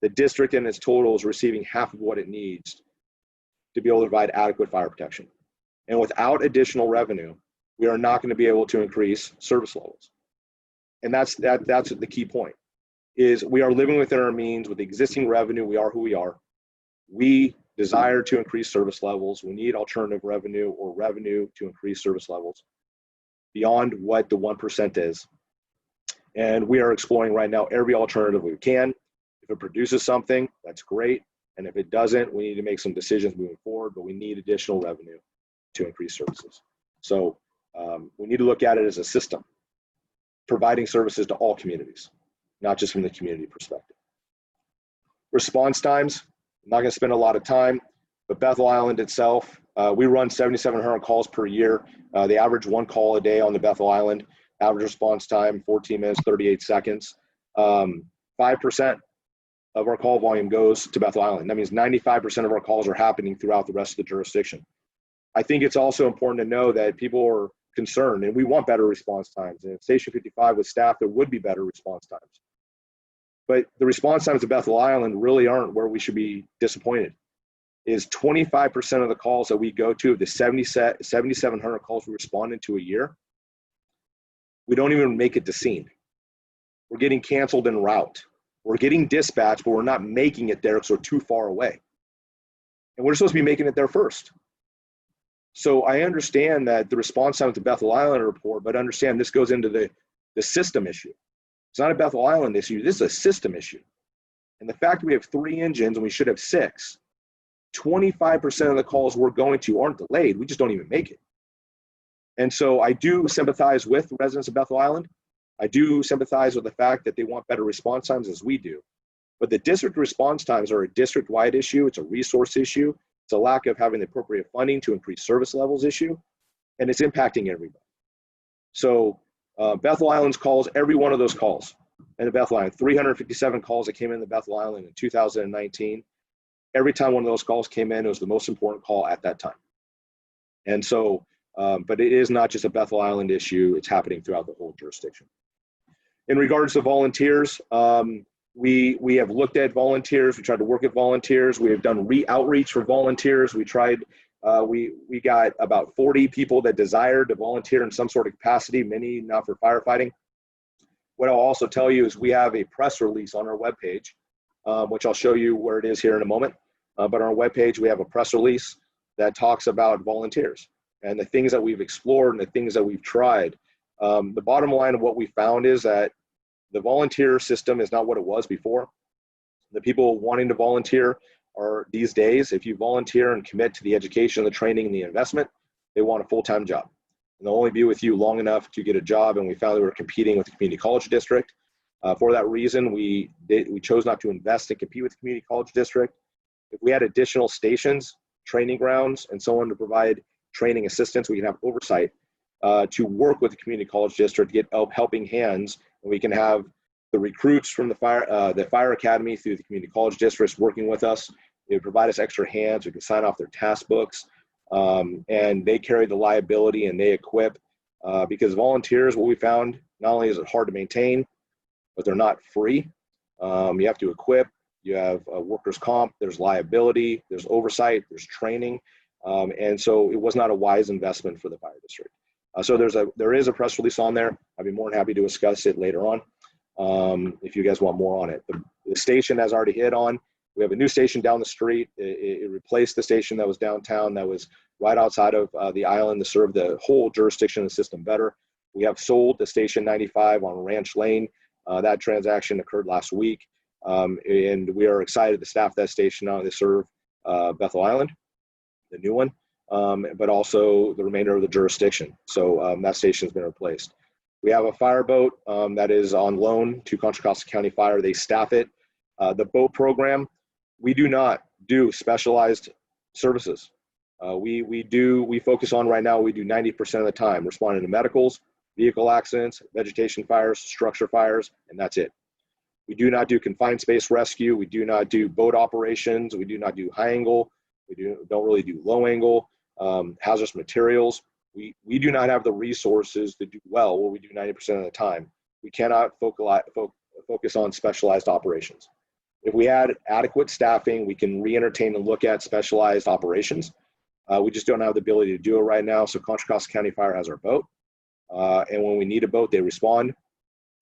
[SPEAKER 1] the district in its total is receiving half of what it needs to be able to provide adequate fire protection. And without additional revenue, we are not going to be able to increase service levels. And that's the key point, is we are living within our means with existing revenue. We are who we are. We desire to increase service levels. We need alternative revenue or revenue to increase service levels beyond what the 1% is. And we are exploring right now every alternative we can. If it produces something, that's great. And if it doesn't, we need to make some decisions moving forward, but we need additional revenue to increase services. So we need to look at it as a system, providing services to all communities, not just from the community perspective. Response times, I'm not going to spend a lot of time, but Bethel Island itself, we run 7,700 calls per year. They average 1 call a day on the Bethel Island. Average response time, 14 minutes, 38 seconds. 5% of our call volume goes to Bethel Island. That means 95% of our calls are happening throughout the rest of the jurisdiction. I think it's also important to know that people are concerned, and we want better response times. And at Station 55 with staff, there would be better response times. But the response times of Bethel Island really aren't where we should be disappointed. Is 25% of the calls that we go to, the 7,700 calls we respond to a year, we don't even make it to scene. We're getting canceled en route. We're getting dispatched, but we're not making it there because we're too far away. And we're supposed to be making it there first. So I understand that the response time to Bethel Island report, but understand this goes into the system issue. It's not a Bethel Island issue. This is a system issue. And the fact that we have 3 engines and we should have 6, 25% of the calls we're going to aren't delayed. We just don't even make it. And so I do sympathize with the residents of Bethel Island. I do sympathize with the fact that they want better response times, as we do. But the district response times are a district-wide issue. It's a resource issue. It's a lack of having the appropriate funding to increase service levels issue. And it's impacting everybody. So Bethel Island's calls, every one of those calls in the Bethel Island, 357 calls that came in the Bethel Island in 2019. Every time one of those calls came in, it was the most important call at that time. And so, but it is not just a Bethel Island issue. It's happening throughout the whole jurisdiction. In regards to volunteers, we have looked at volunteers. We tried to work with volunteers. We have done outreach for volunteers. We tried, we got about 40 people that desired to volunteer in some sort of capacity, many not for firefighting. What I'll also tell you is we have a press release on our webpage, which I'll show you where it is here in a moment. But on our webpage, we have a press release that talks about volunteers and the things that we've explored and the things that we've tried. The bottom line of what we found is that the volunteer system is not what it was before. The people wanting to volunteer are these days, if you volunteer and commit to the education, the training, and the investment, they want a full-time job. And they'll only be with you long enough to get a job. And we found that we were competing with the community college district. For that reason, we chose not to invest and compete with the community college district. If we had additional stations, training grounds, and someone to provide training assistance, we can have oversight to work with the community college district to get helping hands. And we can have the recruits from the fire academy through the community college districts working with us. They provide us extra hands. We can sign off their task books, and they carry the liability and they equip. Because volunteers, what we found, not only is it hard to maintain, but they're not free. You have to equip. You have workers' comp. There's liability. There's oversight. There's training, and so it was not a wise investment for the fire district. So there is a press release on there. I'd be more than happy to discuss it later on if you guys want more on it. The station has already hit on. We have a new station down the street. It replaced the station that was downtown that was right outside of the island to serve the whole jurisdiction and system better. We have sold the Station 95 on Ranch Lane. That transaction occurred last week. And we are excited to staff that station not only to serve Bethel Island, the new one, but also the remainder of the jurisdiction. So that station has been replaced. We have a fireboat that is on loan to Contra Costa County Fire. They staff it. The boat program, we do not do specialized services. We focus on right now, we do 90% of the time responding to medicals, vehicle accidents, vegetation fires, structure fires, and that's it. We do not do confined space rescue. We do not do boat operations. We do not do high angle. We don't really do low angle, hazardous materials. We do not have the resources to do well what we do 90% of the time. We cannot focus on specialized operations. If we had adequate staffing, we can re-entertain and look at specialized operations. We just don't have the ability to do it right now. So Contra Costa County Fire has our boat. And when we need a boat, they respond.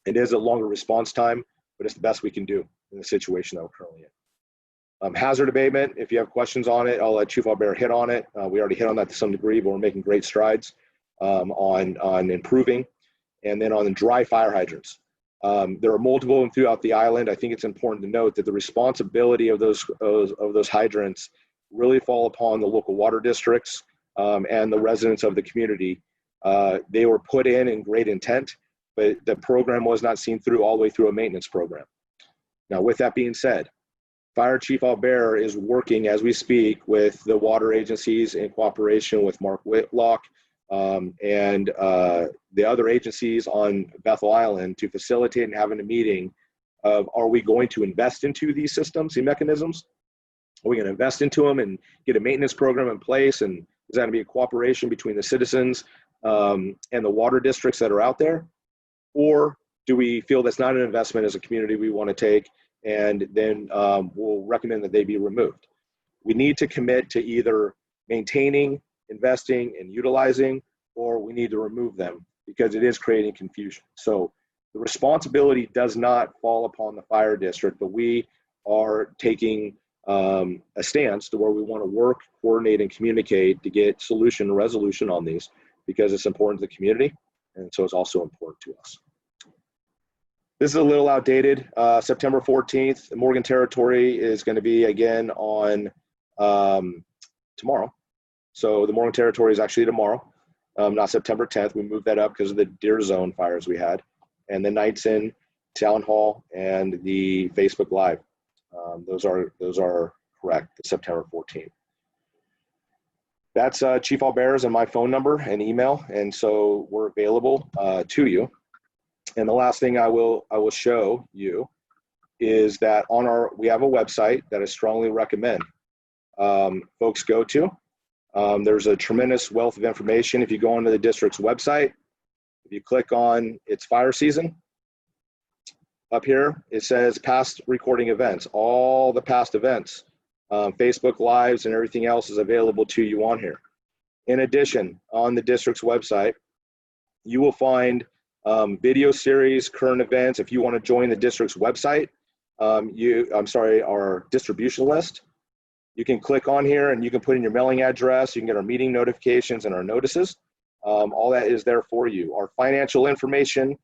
[SPEAKER 1] It is a longer response time, but it's the best we can do in the situation that we're currently in. Hazard abatement, if you have questions on it, I'll let Chief Albert hit on it. We already hit on that to some degree, but we're making great strides on improving. And then on the dry fire hydrants. There are multiple of them throughout the island. I think it's important to note that the responsibility of those hydrants really fall upon the local water districts and the residents of the community. They were put in great intent, but the program was not seen through all the way through a maintenance program. Now, with that being said, Fire Chief Albert is working as we speak with the water agencies in cooperation with Mark Whitlock and the other agencies on Bethel Island to facilitate and having a meeting of, are we going to invest into these systems and mechanisms? Are we going to invest into them and get a maintenance program in place? And is that going to be a cooperation between the citizens and the water districts that are out there? Or do we feel that's not an investment as a community we want to take, and then we'll recommend that they be removed? We need to commit to either maintaining, investing, and utilizing, or we need to remove them because it is creating confusion. So the responsibility does not fall upon the fire district, but we are taking a stance to where we want to work, coordinate, and communicate to get solution and resolution on these, because it's important to the community, and so it's also important to us. This is a little outdated. September 14th, the Morgan Territory is going to be again on tomorrow. So the Morgan Territory is actually tomorrow, not September 10th. We moved that up because of the Deer Zone fires we had. And the nights in Town Hall and the Facebook Live. Those are correct, September 14th. That's Chief Albert's and my phone number and email, and so we're available to you. And the last thing I will show you is that we have a website that I strongly recommend folks go to. There's a tremendous wealth of information. If you go onto the district's website, if you click on its fire season, up here it says past recording events. All the past events, Facebook Lives and everything else is available to you on here. In addition, on the district's website, you will find video series, current events. If you want to join the district's website, our distribution list, you can click on here and you can put in your mailing address. You can get our meeting notifications and our notices. All that is there for you. Our financial information,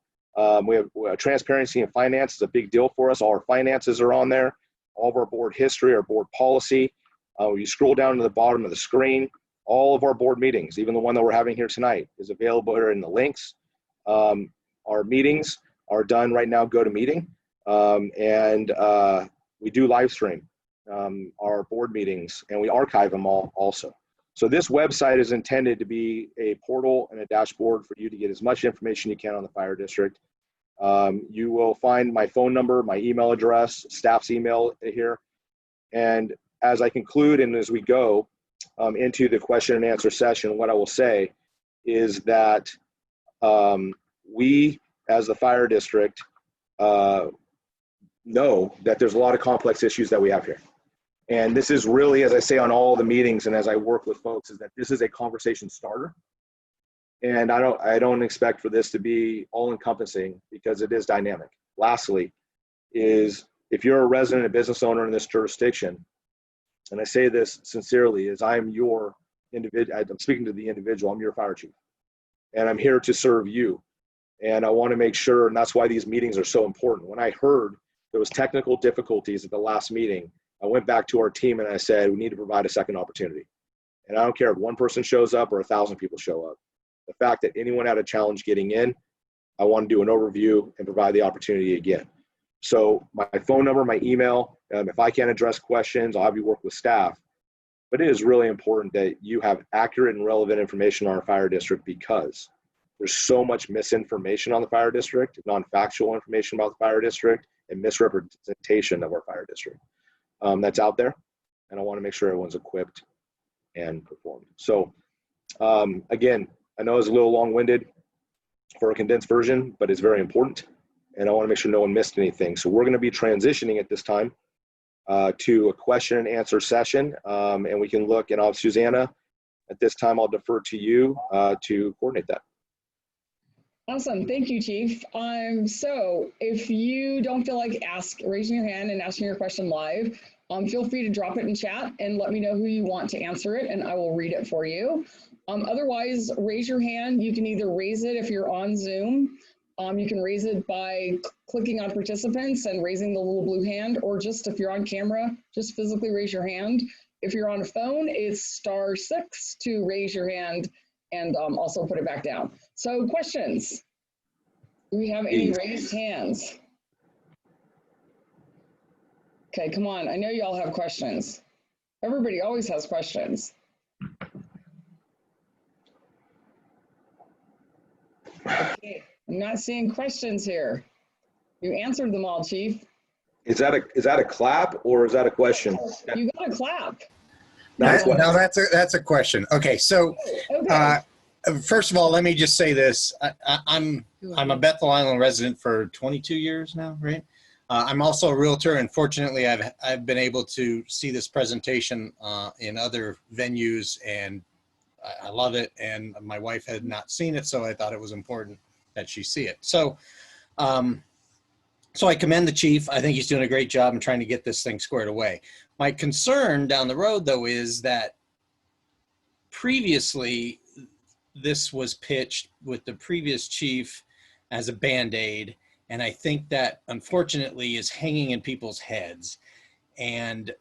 [SPEAKER 1] we have transparency in finance is a big deal for us. All our finances are on there. All of our board history, our board policy. You scroll down to the bottom of the screen, all of our board meetings, even the one that we're having here tonight, is available here in the links. Our meetings are done right now, go to meeting. And we do live stream our board meetings, and we archive them all also. So this website is intended to be a portal and a dashboard for you to get as much information you can on the fire district. You will find my phone number, my email address, staff's email here. And as I conclude and as we go into the question and answer session, what I will say is that we, as the fire district, know that there's a lot of complex issues that we have here. And this is really, as I say on all the meetings and as I work with folks, is that this is a conversation starter. And I don't expect for this to be all encompassing because it is dynamic. Lastly, is if you're a resident and business owner in this jurisdiction, and I say this sincerely, is I'm your individual, I'm speaking to the individual, I'm your fire chief, and I'm here to serve you. And I want to make sure, and that's why these meetings are so important. When I heard there was technical difficulties at the last meeting, I went back to our team and I said, we need to provide a second opportunity. And I don't care if one person shows up or 1,000 people show up. The fact that anyone had a challenge getting in, I want to do an overview and provide the opportunity again. So my phone number, my email, if I can't address questions, I'll have you work with staff. But it is really important that you have accurate and relevant information on our fire district, because There's so much misinformation on the fire district, non-factual information about the fire district, and misrepresentation of our fire district that's out there. And I want to make sure everyone's equipped and performed. So again, I know it's a little long-winded for a condensed version, but it's very important. And I want to make sure no one missed anything. So we're going to be transitioning at this time to a question and answer session. And we can look, and Susanna, at this time, I'll defer to you to coordinate that.
[SPEAKER 5] Awesome. Thank you, Chief. So if you don't feel like raising your hand and asking your question live, feel free to drop it in chat and let me know who you want to answer it, and I will read it for you. Otherwise, raise your hand. You can either raise it if you're on Zoom. You can raise it by clicking on participants and raising the little blue hand, or just if you're on camera, just physically raise your hand. If you're on a phone, it's *6 to raise your hand and also put it back down. So questions? Do we have any raised hands? Okay, come on. I know y'all have questions. Everybody always has questions. Okay, I'm not seeing questions here. You answered them all, Chief.
[SPEAKER 1] Is that a clap or is that a question?
[SPEAKER 5] You got a clap.
[SPEAKER 6] No, that's a question. Okay, so first of all, let me just say this. I'm a Bethel Island resident for 22 years now, right? I'm also a realtor, and fortunately, I've been able to see this presentation in other venues, and I love it. And my wife had not seen it, so I thought it was important that she see it. So, so I commend the chief. I think he's doing a great job in trying to get this thing squared away. My concern down the road, though, is that previously this was pitched with the previous chief as a Band-Aid, and I think that unfortunately is hanging in people's heads. And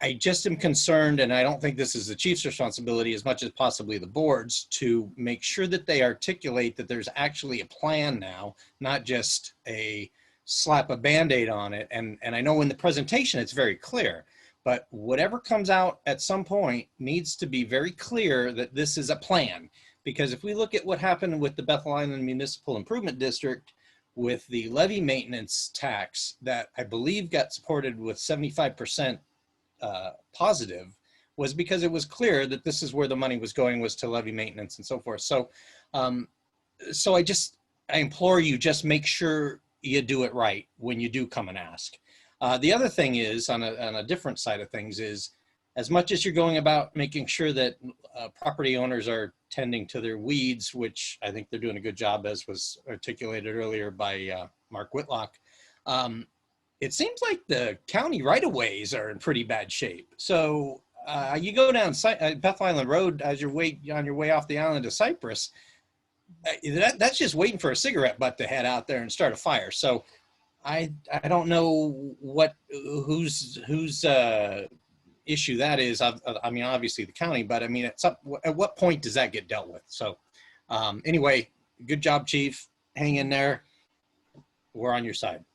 [SPEAKER 6] I just am concerned, and I don't think this is the chief's responsibility as much as possibly the board's, to make sure that they articulate that there's actually a plan now, not just a slap a Band-Aid on it. And I know in the presentation it's very clear, but whatever comes out at some point needs to be very clear that this is a plan. Because if we look at what happened with the Bethel Island Municipal Improvement District with the levy maintenance tax that I believe got supported with 75% positive, was because it was clear that this is where the money was going, was to levy maintenance and so forth. So, so I implore you, just make sure you do it right when you do come and ask. The other thing is, on a different side of things, is as much as you're going about making sure that property owners are tending to their weeds, which I think they're doing a good job, as was articulated earlier by Mark Whitlock, it seems like the county right-of-ways are in pretty bad shape. So you go down Bethel Island Road as you're on your way off the island of Cypress, that's just waiting for a cigarette butt to head out there and start a fire. So I don't know whose issue that is. I mean, obviously the county, but I mean, at what point does that get dealt with? So anyway, good job, Chief. Hang in there. We're on your side.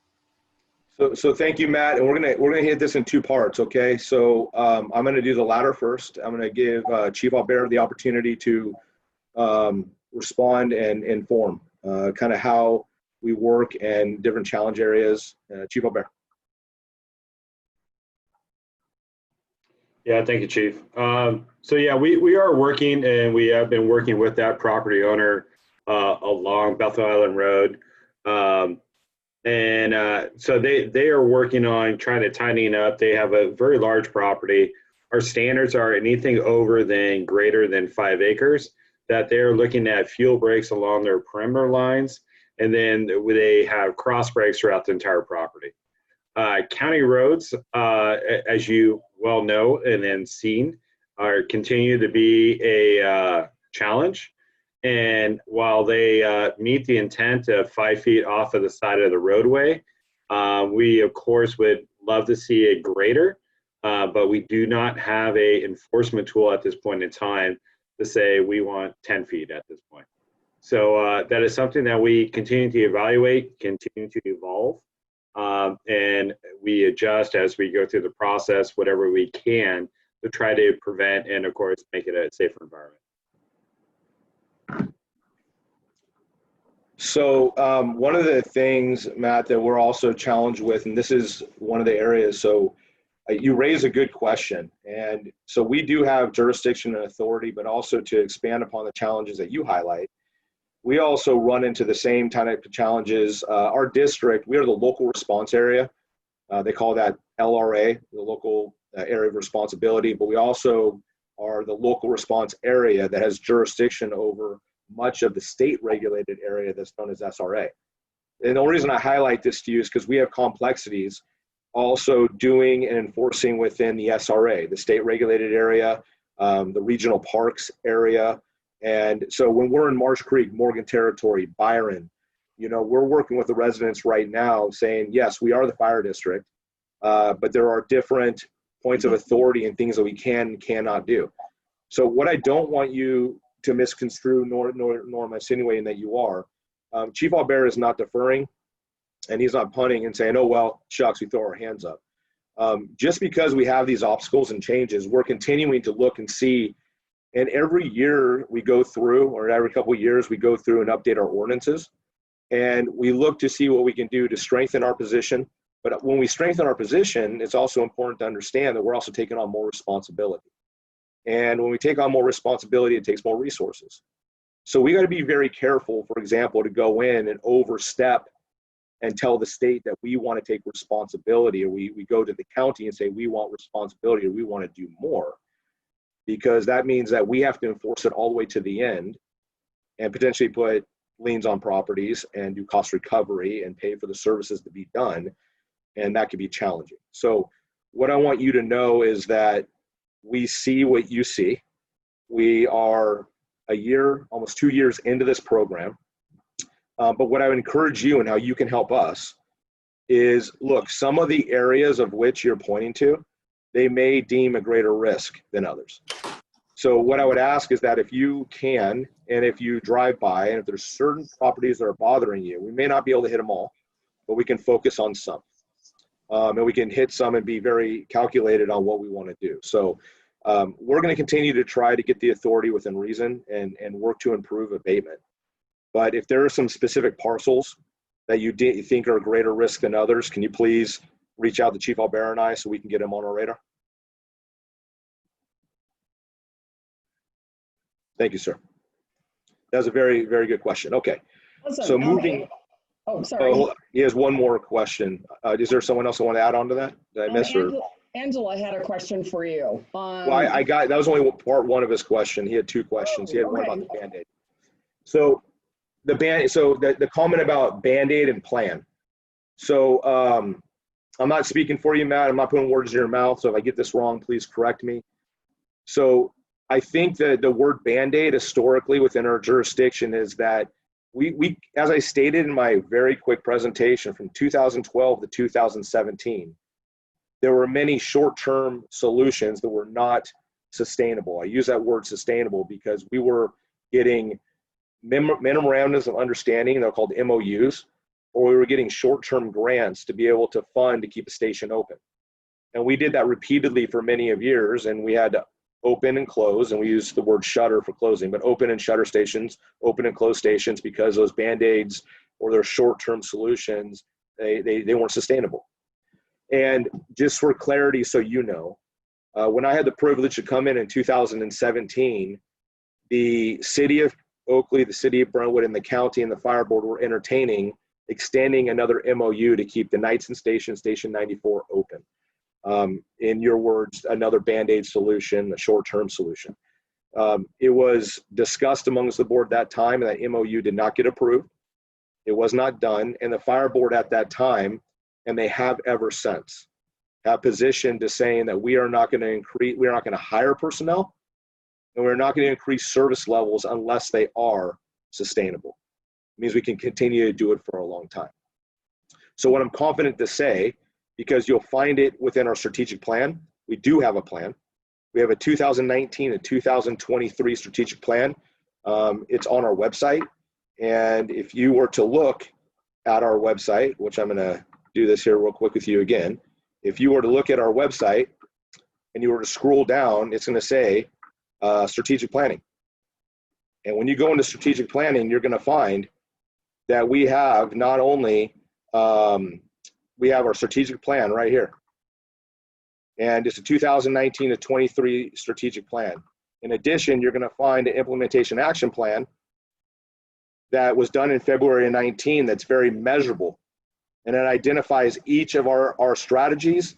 [SPEAKER 1] So thank you, Matt. And we're gonna hit this in two parts, okay? So I'm gonna do the latter first. I'm gonna give Chief Albert the opportunity to respond and inform kind of how we work and different challenge areas. Chief Albert.
[SPEAKER 7] Yeah, thank you, Chief. So yeah, we are working, and we have been working with that property owner along Bethel Island Road. So they are working on trying to tidying up. They have a very large property. Our standards are anything greater than 5 acres, that they're looking at fuel breaks along their perimeter lines, and then they have cross breaks throughout the entire property. County roads, as you well know and then seen, continue to be a challenge. And while they meet the intent of 5 feet off of the side of the roadway, we of course would love to see it greater, but we do not have a enforcement tool at this point in time to say we want 10 feet at this point. So that is something that we continue to evaluate, continue to evolve, and we adjust as we go through the process, whatever we can, to try to prevent and of course make it a safer environment.
[SPEAKER 1] So one of the things, Matt, that we're also challenged with, and this is one of the areas, so you raise a good question. And so we do have jurisdiction and authority, but also to expand upon the challenges that you highlight, we also run into the same type of challenges. Our district, we are the local response area. They call that LRA, the local area of responsibility, but we also are the local response area that has jurisdiction over much of the state regulated area that's known as SRA. And the only reason I highlight this to you is because we have complexities also doing and enforcing within the SRA, the state regulated area, the regional parks area. And so when we're in Marsh Creek, Morgan Territory, Byron, you know, we're working with the residents right now saying, yes, we are the fire district, but there are different points of authority and things that we can and cannot do. So what I don't want you to misconstrue, nor am I insinuating that you are, Chief Albert is not deferring, and he's not punting and saying, oh, well, shucks, we throw our hands up. Just because we have these obstacles and changes, we're continuing to look and see, and every year we go through, or every couple of years, we go through and update our ordinances, and we look to see what we can do to strengthen our position. But when we strengthen our position, it's also important to understand that we're also taking on more responsibility. And when we take on more responsibility, it takes more resources. So we got to be very careful, for example, to go in and overstep and tell the state that we want to take responsibility, or we go to the county and say we want responsibility, or we want to do more, because that means that we have to enforce it all the way to the end and potentially put liens on properties and do cost recovery and pay for the services to be done. And that can be challenging. So what I want you to know is that we see what you see. We are a year, almost 2 years into this program. But what I would encourage you and how you can help us is, look, some of the areas of which you're pointing to, they may deem a greater risk than others. So what I would ask is that if you can, and if you drive by, and if there's certain properties that are bothering you, we may not be able to hit them all, but we can focus on some. And we can hit some and be very calculated on what we want to do. So we're going to continue to try to get the authority within reason and work to improve abatement. But if there are some specific parcels that you think are a greater risk than others, can you please reach out to Chief Albert and I so we can get him on our radar? Thank you, sir. That was a very, very good question. Okay.
[SPEAKER 5] Awesome.
[SPEAKER 1] So moving.
[SPEAKER 5] Oh, sorry.
[SPEAKER 1] Oh, he has one more question. Is there someone else that want to add on to that? Did I miss her?
[SPEAKER 5] Angela had a question for you.
[SPEAKER 1] Well, I got, that was only part one of his question. He had two questions. He had one about the Band-Aid. So the comment about Band-Aid and plan. So I'm not speaking for you, Matt. I'm not putting words in your mouth. So if I get this wrong, please correct me. So I think that the word Band-Aid historically within our jurisdiction is that we, as I stated in my very quick presentation from 2012 to 2017, there were many short-term solutions that were not sustainable. I use that word sustainable because we were getting memorandums of understanding, they're called MOUs, or we were getting short-term grants to be able to fund to keep a station open. And we did that repeatedly for many of years, and we had to open and close, and we use the word shutter for closing, but open and shutter stations, open and close stations, because those Band-Aids or their short-term solutions, they weren't sustainable. And just for clarity, so you know, when I had the privilege to come in 2017, the city of Oakley, the city of Brentwood, and the county and the fire board were entertaining extending another MOU to keep the Knightson Station, Station 94 open. In your words, another Band-Aid solution, a short-term solution. It was discussed amongst the board that time, and that MOU did not get approved. It was not done, and the fire board at that time, and they have ever since, have positioned to saying that we are not going to increase, we are not going to hire personnel, and we're not going to increase service levels unless they are sustainable. It means we can continue to do it for a long time. So what I'm confident to say, because you'll find it within our strategic plan, we do have a plan. We have a 2019 and 2023 strategic plan. It's on our website. And if you were to look at our website, which I'm going to do this here real quick with you again. If you were to look at our website and you were to scroll down, it's going to say strategic planning. And when you go into strategic planning, you're going to find that we have not only, we have our strategic plan right here. And it's a 2019 to 23 strategic plan. In addition, you're going to find an implementation action plan that was done in February of 19 that's very measurable. And it identifies each of our strategies,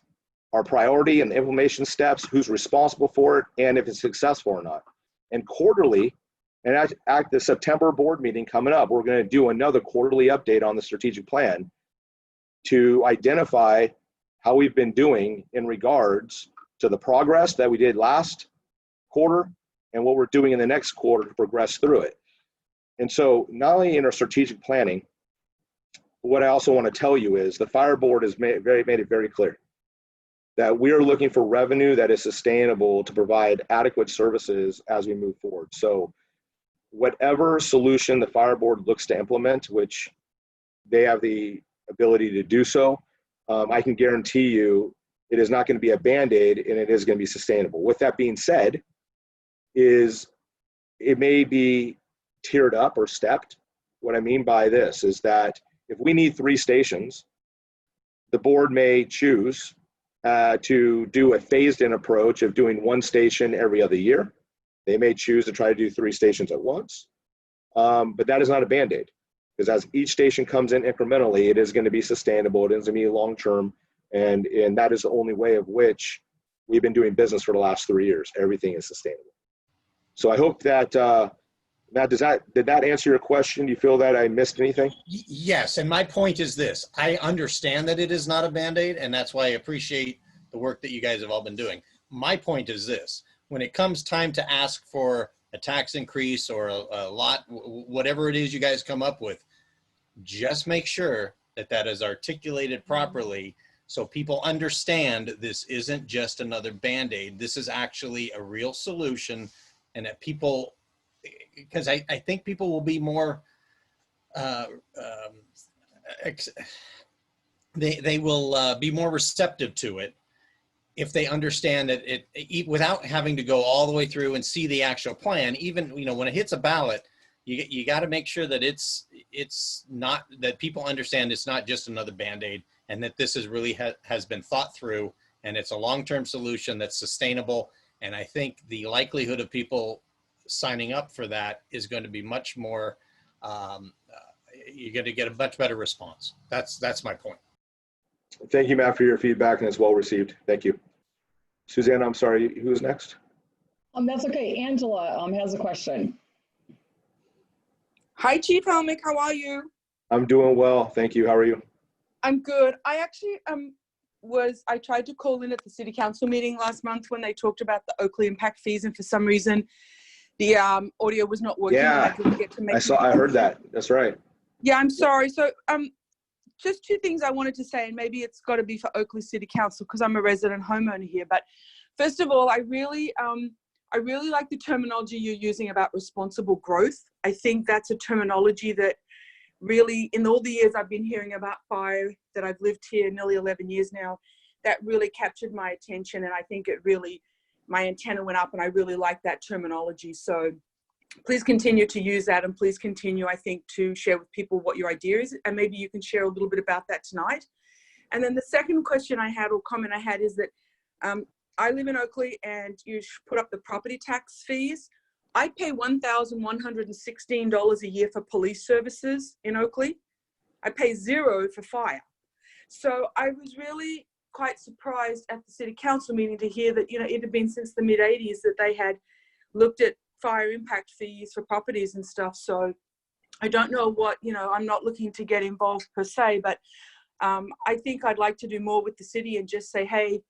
[SPEAKER 1] our priority and implementation steps, who's responsible for it, and if it's successful or not. And quarterly, and at the September board meeting coming up, we're going to do another quarterly update on the strategic plan to identify how we've been doing in regards to the progress that we did last quarter and what we're doing in the next quarter to progress through it. And so not only in our strategic planning, what I also want to tell you is the fire board has made it very clear that we are looking for revenue that is sustainable to provide adequate services as we move forward. So whatever solution the fire board looks to implement, which they have the ability to do so, I can guarantee you it is not going to be a Band-Aid, and it is going to be sustainable. With that being said, it may be tiered up or stepped. What I mean by this is that if we need 3 stations, the board may choose to do a phased-in approach of doing 1 station every other year. They may choose to try to do 3 stations at once, but that is not a Band-Aid, because as each station comes in incrementally, it is going to be sustainable. It is going to be long-term, and that is the only way of which we've been doing business for the last 3 years. Everything is sustainable. So I hope that Matt, did that answer your question? Do you feel that I missed anything?
[SPEAKER 6] Yes, and my point is this. I understand that it is not a Band-Aid, and that's why I appreciate the work that you guys have all been doing. My point is this. When it comes time to ask for a tax increase or a lot, whatever it is you guys come up with, just make sure that that is articulated properly so people understand this isn't just another Band-Aid. This is actually a real solution, and that people, because I think people will be more, they will be more receptive to it if they understand that it without having to go all the way through and see the actual plan. Even, you know, when it hits a ballot, you got to make sure that it's not, that people understand it's not just another Band-Aid, and that this is really has been thought through, and it's a long-term solution that's sustainable. And I think the likelihood of people signing up for that is going to be much more, you're going to get a much better response. That's my point.
[SPEAKER 1] Thank you, Matt, for your feedback, and it's well received. Thank you. Suzanne, I'm sorry, who's next?
[SPEAKER 5] That's okay. Angela has a question.
[SPEAKER 8] Hi, Chief Helmick. How are you?
[SPEAKER 1] I'm doing well. Thank you. How are you?
[SPEAKER 8] I'm good. I actually I tried to call in at the city council meeting last month when they talked about the Oakley impact fees, and for some reason the audio was not working.
[SPEAKER 1] Yeah,
[SPEAKER 8] and I didn't get to make
[SPEAKER 1] I heard that. That's right.
[SPEAKER 8] Yeah, I'm sorry. So just 2 things I wanted to say, and maybe it's got to be for Oakley City Council because I'm a resident homeowner here. But first of all, I really like the terminology you're using about responsible growth. I think that's a terminology that really, in all the years I've been hearing about fire, that I've lived here nearly 11 years now, that really captured my attention. And I think it really, my antenna went up, and I really like that terminology. So please continue to use that, and please continue, I think, to share with people what your idea is, and maybe you can share a little bit about that tonight. And then the second question I had, or comment I had, is that I live in Oakley, and you put up the property tax fees. I pay $1,116 a year for police services in Oakley. I pay $0 for fire. So I was really quite surprised at the city council meeting to hear that, you know, it had been since the mid-'80s that they had looked at fire impact fees for properties and stuff. So I don't know what, you know, I'm not looking to get involved per se, but I think I'd like to do more with the city and just say, hey,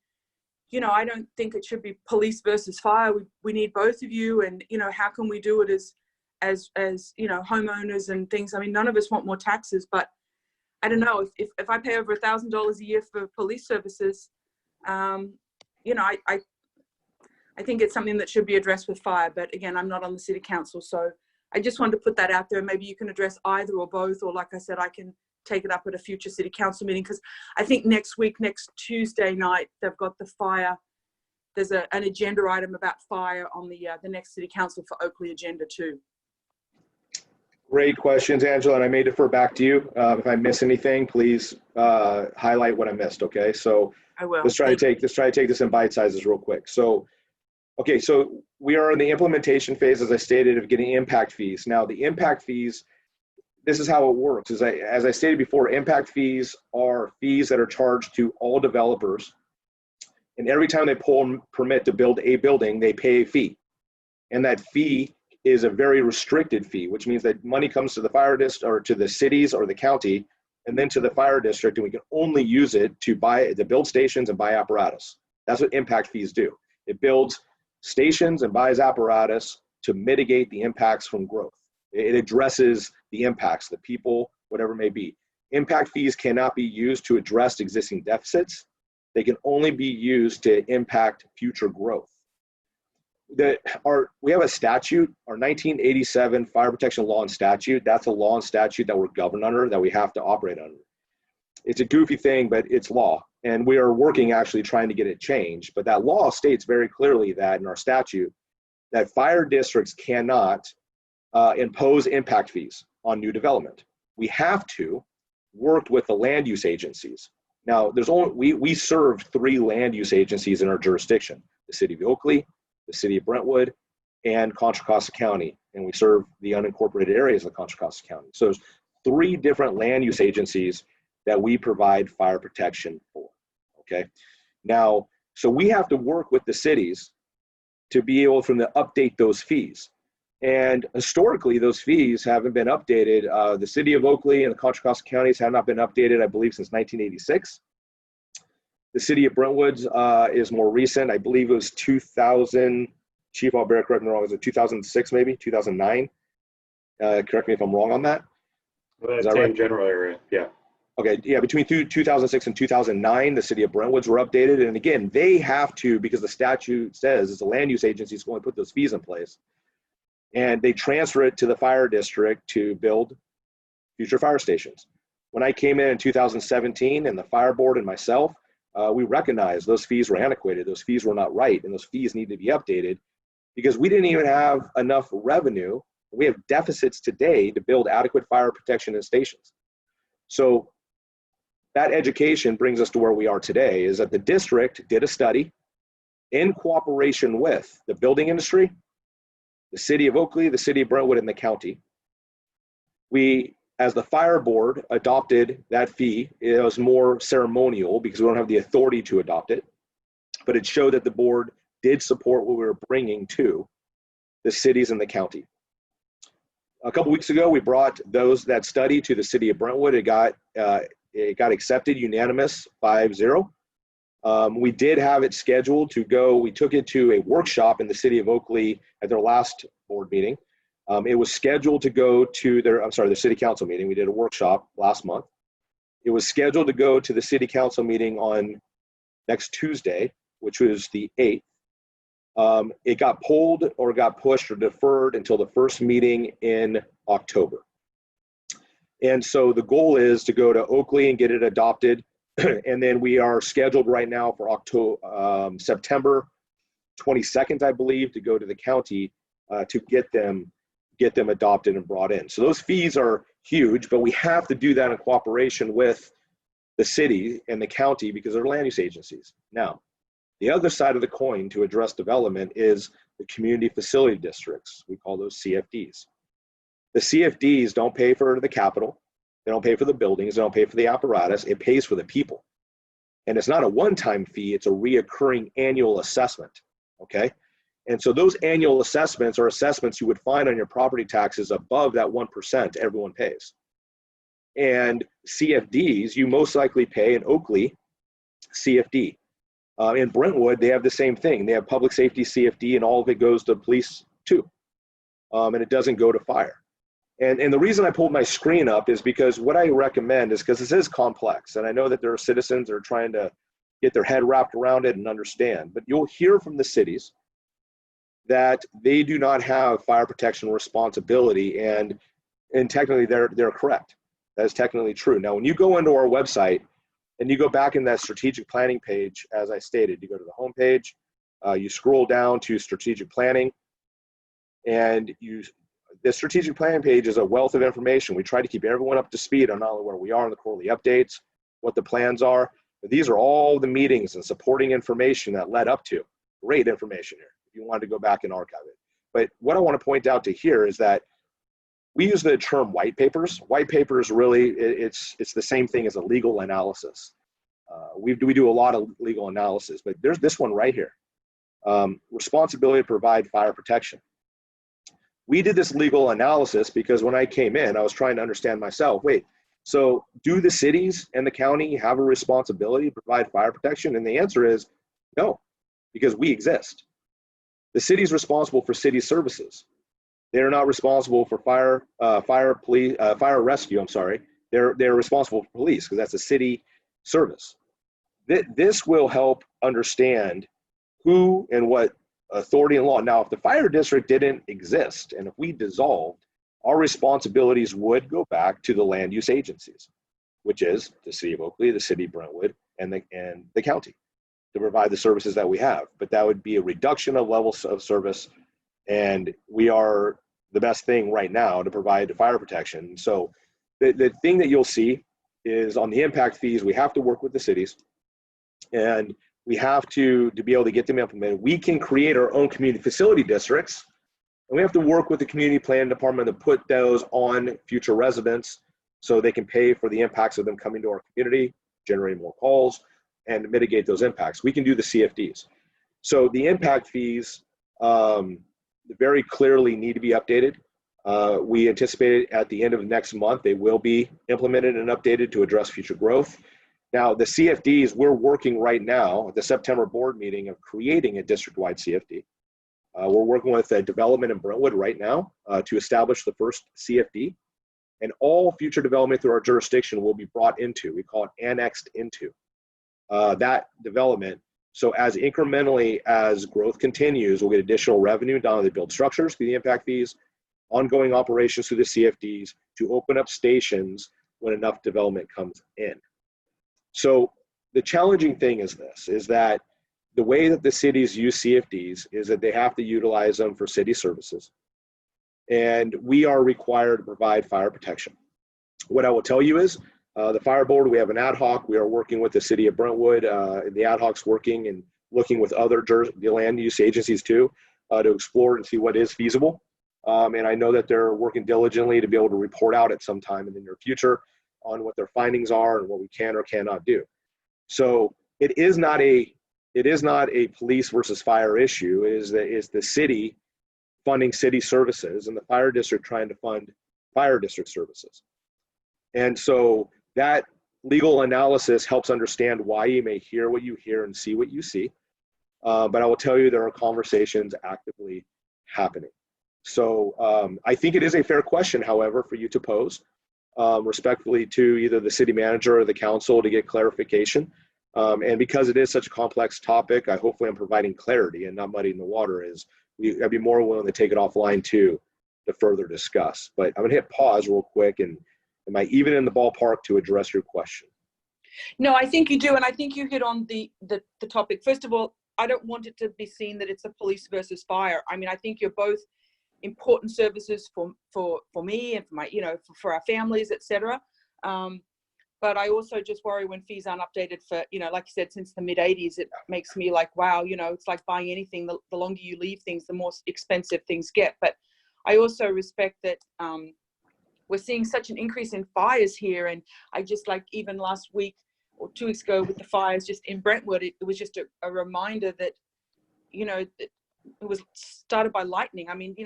[SPEAKER 8] you know, I don't think it should be police versus fire. We need both of you. And, you know, how can we do it as, you know, homeowners and things? I mean, none of us want more taxes, but I don't know, if I pay over $1,000 a year for police services, you know, I think it's something that should be addressed with fire. But again, I'm not on the city council. So I just wanted to put that out there. Maybe you can address either or both, or like I said, I can take it up at a future city council meeting, because I think next Tuesday night, they've got the fire. There's an agenda item about fire on the next city council for Oakley agenda too.
[SPEAKER 1] Great questions, Angela, and I may defer back to you. If I miss anything, please highlight what I missed, okay? So
[SPEAKER 8] I will.
[SPEAKER 1] let's try to take this in bite sizes real quick. So, okay, so we are in the implementation phase, as I stated, of getting impact fees. Now, the impact fees, this is how it works. As I stated before, impact fees are fees that are charged to all developers. And every time they pull a permit to build a building, they pay a fee. And that fee is a very restricted fee, which means that money comes to the fire district or to the cities or the county, and then to the fire district, and we can only use it to build stations and buy apparatus. That's what impact fees do. It builds stations and buys apparatus to mitigate the impacts from growth. It addresses the impacts, the people, whatever it may be. Impact fees cannot be used to address existing deficits. They can only be used to impact future growth. We have a statute, our 1987 Fire Protection Law and Statute. That's a law and statute that we're governed under, that we have to operate under. It's a goofy thing, but it's law. And we are working actually trying to get it changed. But that law states very clearly that in our statute, that fire districts cannot impose impact fees on new development. We have to work with the land use agencies. Now, we serve 3 land use agencies in our jurisdiction: the City of Oakley, the City of Brentwood, and Contra Costa County. And we serve the unincorporated areas of Contra Costa County. So there's 3 different land use agencies that we provide fire protection for, okay? Now, so we have to work with the cities to be able to update those fees. And historically, those fees haven't been updated. The City of Oakley and the Contra Costa counties have not been updated, I believe, since 1986. The City of Brentwood is more recent. I believe it was 2000. Chief Albert, correct me if I'm wrong. Was it 2006, maybe 2009? Correct me if I'm wrong on that.
[SPEAKER 7] Is that right? General area, yeah.
[SPEAKER 1] Okay, yeah. Between 2006 and 2009, the City of Brentwoods were updated, and again, they have to, because the statute says it's a land use agency is going to put those fees in place, and they transfer it to the fire district to build future fire stations. When I came in 2017, and the fire board and myself, we recognized those fees were antiquated. Those fees were not right, and those fees need to be updated because we didn't even have enough revenue. We have deficits today to build adequate fire protection and stations. So that education brings us to where we are today, is that the district did a study in cooperation with the building industry, the City of Oakley, the City of Brentwood, and the county. We, as the fire board, adopted that fee. It was more ceremonial because we don't have the authority to adopt it, but it showed that the board did support what we were bringing to the cities and the county. A couple weeks ago, we brought that study to the City of Brentwood. It got accepted unanimous 5-0. We did have it scheduled to go. We took it to a workshop in the City of Oakley at their last board meeting. It was scheduled to go to the City Council meeting. We did a workshop last month. It was scheduled to go to the City Council meeting on next Tuesday, which was the 8th. It got pulled or got pushed or deferred until the first meeting in October. And so the goal is to go to Oakley and get it adopted. And then we are scheduled right now for September 22nd, I believe, to go to the county to get them adopted and brought in. So those fees are huge, but we have to do that in cooperation with the city and the county because they're land use agencies. Now, the other side of the coin to address development is the community facility districts. We call those CFDs. The CFDs don't pay for the capital. They don't pay for the buildings. They don't pay for the apparatus. It pays for the people. And it's not a one-time fee. It's a reoccurring annual assessment, okay? And so those annual assessments are assessments you would find on your property taxes above that 1% everyone pays. And CFDs, you most likely pay in Oakley CFD. In Brentwood, they have the same thing. They have public safety CFD, and all of it goes to police too. And it doesn't go to fire. And the reason I pulled my screen up is because what I recommend is because this is complex. And I know that there are citizens that are trying to get their head wrapped around it and understand. But you'll hear from the cities that they do not have fire protection responsibility. And technically, they're correct. That is technically true. Now, when you go into our website, and you go back in that strategic planning page, as I stated, you go to the home page, you scroll down to strategic planning, and the strategic plan page is a wealth of information. We try to keep everyone up to speed on not only where we are in the quarterly updates, what the plans are, but these are all the meetings and supporting information that led up to. Great information here if you wanted to go back and archive it. But what I want to point out to here is that we use the term white papers. White papers really, it's the same thing as a legal analysis. We do a lot of legal analysis, but there's this one right here. Responsibility to provide fire protection. We did this legal analysis because when I came in, I was trying to understand myself, wait, so do the cities and the county have a responsibility to provide fire protection? And the answer is no, because we exist. The city is responsible for city services. They're not responsible for fire rescue. I'm sorry. They're responsible for police because that's a city service. This will help understand who and what authority and law. Now, if the fire district didn't exist and if we dissolved, our responsibilities would go back to the land use agencies, which is the city of Oakley, the city of Brentwood, and the county to provide the services that we have. But that would be a reduction of levels of service, and we are the best thing right now to provide fire protection. So the thing that you'll see is on the impact fees, we have to work with the cities, and we have to be able to get them implemented. We can create our own community facility districts, and we have to work with the community planning department to put those on future residents so they can pay for the impacts of them coming to our community, generating more calls, and mitigate those impacts. We can do the CFDs. So the impact fees very clearly need to be updated. We anticipate at the end of next month, they will be implemented and updated to address future growth. Now, the CFDs, we're working right now at the September board meeting of creating a district-wide CFD. We're working with development in Brentwood right now to establish the first CFD, and all future development through our jurisdiction will be brought into, we call it annexed into that development. So as incrementally as growth continues, we'll get additional revenue, not only build structures through the impact fees, ongoing operations through the CFDs to open up stations when enough development comes in. So the challenging thing is this, is that the way that the cities use CFDs is that they have to utilize them for city services. And we are required to provide fire protection. What I will tell you is the fire board, we have an ad hoc. We are working with the city of Brentwood. The ad hoc's working and looking with other the land use agencies too to explore and see what is feasible. And I know that they're working diligently to be able to report out at some time in the near future on what their findings are and what we can or cannot do. So it is not a police versus fire issue. It is the city funding city services and the fire district trying to fund fire district services. And so that legal analysis helps understand why you may hear what you hear and see what you see. But I will tell you there are conversations actively happening. So I think it is a fair question, however, for you to pose respectfully to either the city manager or the council to get clarification. And because it is such a complex topic, hopefully I'm providing clarity and not muddying the water. I'd be more willing to take it offline too to further discuss. But I'm gonna hit pause real quick, and am I even in the ballpark to address your question?
[SPEAKER 8] No, I think you do, and I think you hit on the topic. First of all, I don't want it to be seen that it's a police versus fire. I mean, I think you're both important services for me and for my, for our families, etc. But I also just worry when fees aren't updated for, like you said, since the mid 80s, it makes me like, wow, it's like buying anything. The longer you leave things, the more expensive things get. But I also respect that we're seeing such an increase in fires here. And I just like even last week or 2 weeks ago with the fires just in Brentwood, it was just a reminder that, it was started by lightning. I mean,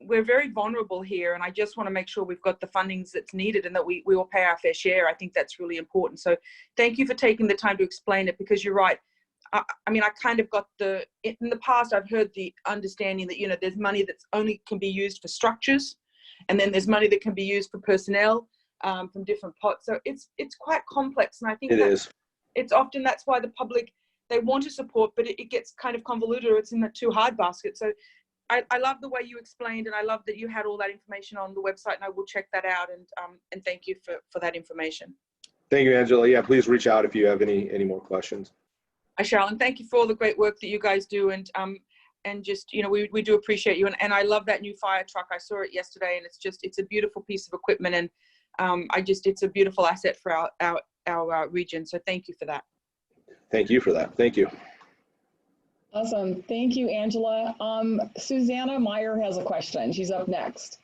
[SPEAKER 8] we're very vulnerable here, and I just want to make sure we've got the fundings that's needed and that we all pay our fair share. I think that's really important. So thank you for taking the time to explain it, because you're right. I mean, I kind of got in the past, I've heard the understanding that, there's money that's only can be used for structures, and then there's money that can be used for personnel from different pots. So it's quite complex. And I think it's often, that's why the public, they want to support, but it gets kind of convoluted, or it's in the too hard basket. So I love the way you explained, and I love that you had all that information on the website, and I will check that out. And thank you for that information.
[SPEAKER 1] Thank you, Angela. Yeah, please reach out if you have any more questions.
[SPEAKER 8] I shall, and thank you for all the great work that you guys do. And and just, you know, we do appreciate you. And I love that new fire truck. I saw it yesterday, and it's a beautiful piece of equipment, and it's a beautiful asset for our region. So thank you for that.
[SPEAKER 1] Thank you for that. Thank you.
[SPEAKER 5] Awesome. Thank you, Angela. Susanna Meyer has a question. She's up next.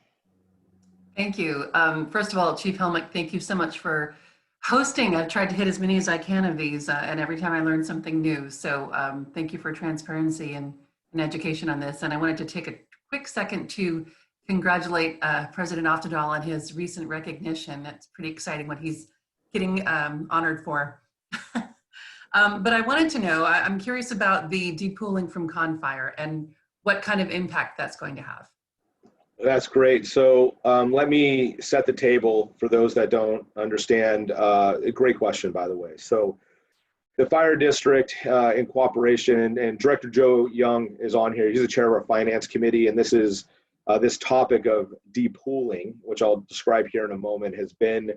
[SPEAKER 9] Thank you. First of all, Chief Helmick, thank you so much for hosting. I've tried to hit as many as I can of these, and every time I learn something new. So thank you for transparency and education on this. And I wanted to take a quick second to congratulate President Oftedal on his recent recognition. That's pretty exciting what he's getting honored for. But I wanted to know, I'm curious about the depuoling from Confire and what kind of impact that's going to have.
[SPEAKER 1] That's great. So let me set the table for those that don't understand. A great question, by the way. So the fire district in cooperation, and Director Joe Young is on here. He's the chair of our finance committee, and this is this topic of depuoling, which I'll describe here in a moment, has been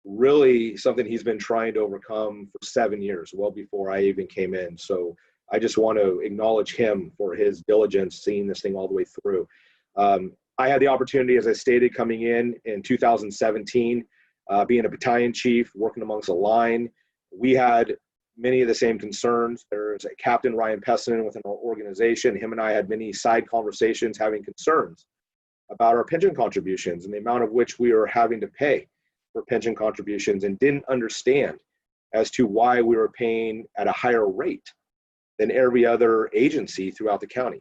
[SPEAKER 1] really something he's been trying to overcome for 7 years, well before I even came in. So I just want to acknowledge him for his diligence, seeing this thing all the way through. I had the opportunity, as I stated, coming in 2017, being a battalion chief, working amongst a line. We had many of the same concerns. There's a Captain Ryan Pessinen within our organization. Him and I had many side conversations having concerns about our pension contributions and the amount of which we were having to pay for pension contributions, and didn't understand as to why we were paying at a higher rate than every other agency throughout the county.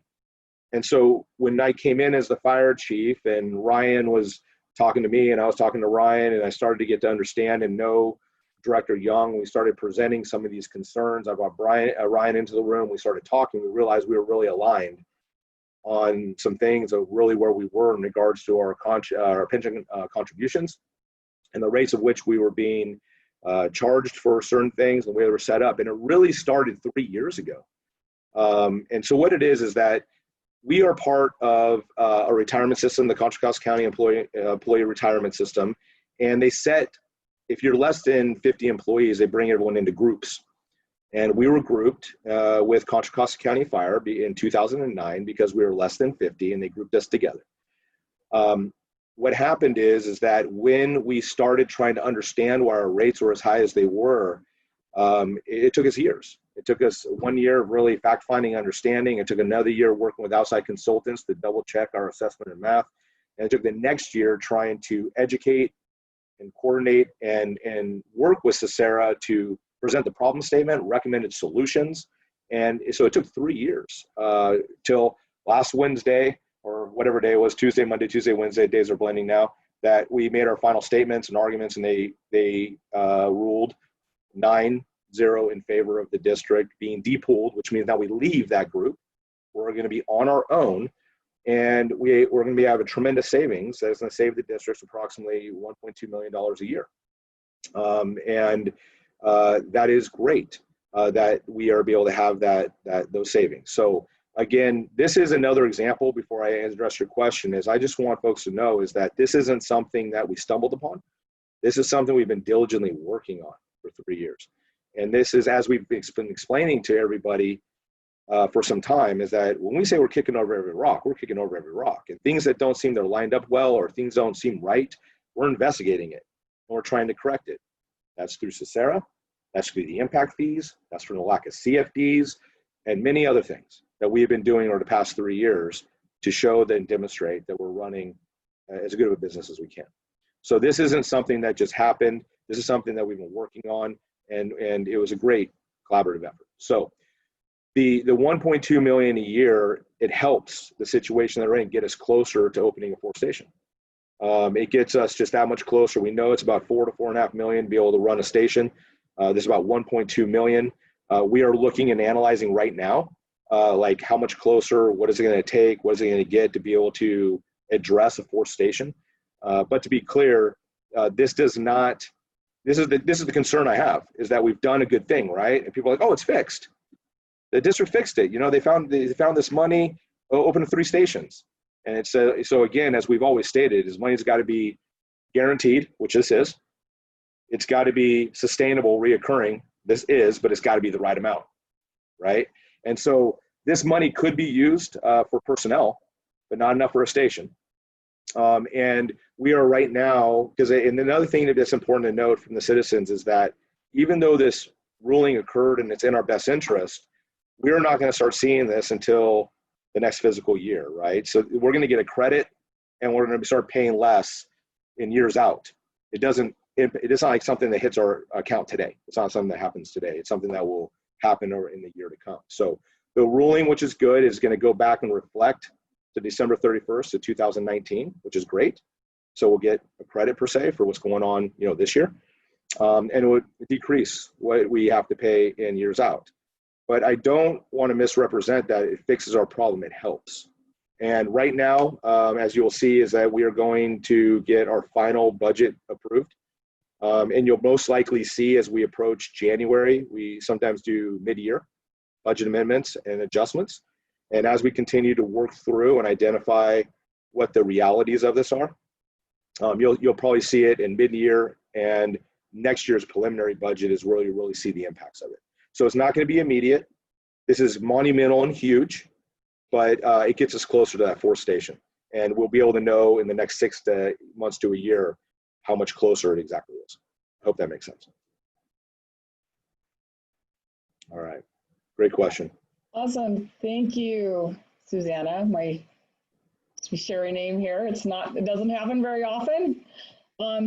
[SPEAKER 1] And so when I came in as the fire chief, and Ryan was talking to me and I was talking to Ryan, and I started to get to understand and know Director Young, we started presenting some of these concerns. I brought Ryan into the room. We started talking. We realized we were really aligned on some things of really where we were in regards to our pension contributions and the rates of which we were being charged for certain things and the way they were set up. And it really started 3 years ago. And so what it is that we are part of a retirement system, the Contra Costa County employee retirement system. And they set, if you're less than 50 employees, they bring everyone into groups. And we were grouped with Contra Costa County Fire in 2009 because we were less than 50, and they grouped us together. What happened is that when we started trying to understand why our rates were as high as they were, it took us years. It took us 1 year of really fact-finding, understanding. It took another year working with outside consultants to double-check our assessment and math. And it took the next year trying to educate and coordinate and work with CECERA to present the problem statement, recommended solutions. And so it took 3 years till last Wednesday, or whatever day it was, Tuesday, Monday, Tuesday, Wednesday, days are blending now, that we made our final statements and arguments, and they ruled 9-0 in favor of the district being depuooled, which means now we leave that group. We're going to be on our own, and we're going to have a tremendous savings that is going to save the districts approximately $1.2 million a year. That is great that we are able to have those savings. So again, this is another example, before I address your question, is I just want folks to know is that this isn't something that we stumbled upon. This is something we've been diligently working on for 3 years. And this is, as we've been explaining to everybody for some time, is that when we say we're kicking over every rock, we're kicking over every rock. And things that don't seem they're lined up well, or things don't seem right, we're investigating it, and we're trying to correct it. That's through CECERA, that's through the impact fees, that's from the lack of CFDs, and many other things that we have been doing over the past 3 years to show and demonstrate that we're running as good of a business as we can. So this isn't something that just happened. This is something that we've been working on, and it was a great collaborative effort. So the $1.2 million a year, it helps the situation that we're in get us closer to opening a fourth station. It gets us just that much closer. We know it's about $4 to $4.5 million to be able to run a station. This is about $1.2 million. We are looking and analyzing right now, like how much closer, what is it going to take, what is it going to get to be able to address a fourth station. But to be clear, this is the concern I have, is that we've done a good thing, right? And people are like, oh, it's fixed. The district fixed it. You know, they found this money, opened 3 stations. And it's so again, as we've always stated, is money's got to be guaranteed, which this is. It's got to be sustainable, reoccurring. This is, but it's got to be the right amount, right? And so this money could be used for personnel, but not enough for a station. And we are right now, and another thing that's important to note from the citizens is that even though this ruling occurred and it's in our best interest, we're not going to start seeing this until the next fiscal year, right? So we're going to get a credit and we're going to start paying less in years out. It's not like something that hits our account today. It's not something that happens today. It's something that will happen over in the year to come. So the ruling, which is good, is going to go back and reflect to December 31st of 2019, which is great. So we'll get a credit per se for what's going on, this year. And it would decrease what we have to pay in years out. But I don't want to misrepresent that it fixes our problem. It helps. And right now, as you'll see, is that we are going to get our final budget approved. And you'll most likely see as we approach January, we sometimes do mid-year budget amendments and adjustments. And as we continue to work through and identify what the realities of this are, you'll probably see it in mid-year, and next year's preliminary budget is where you really see the impacts of it. So it's not going to be immediate. This is monumental and huge, but it gets us closer to that fourth station. And we'll be able to know in the next 6 months to a year how much closer it exactly is. I hope that makes sense. All right, great question.
[SPEAKER 5] Awesome, thank you, Susanna. My share a name here. It doesn't happen very often.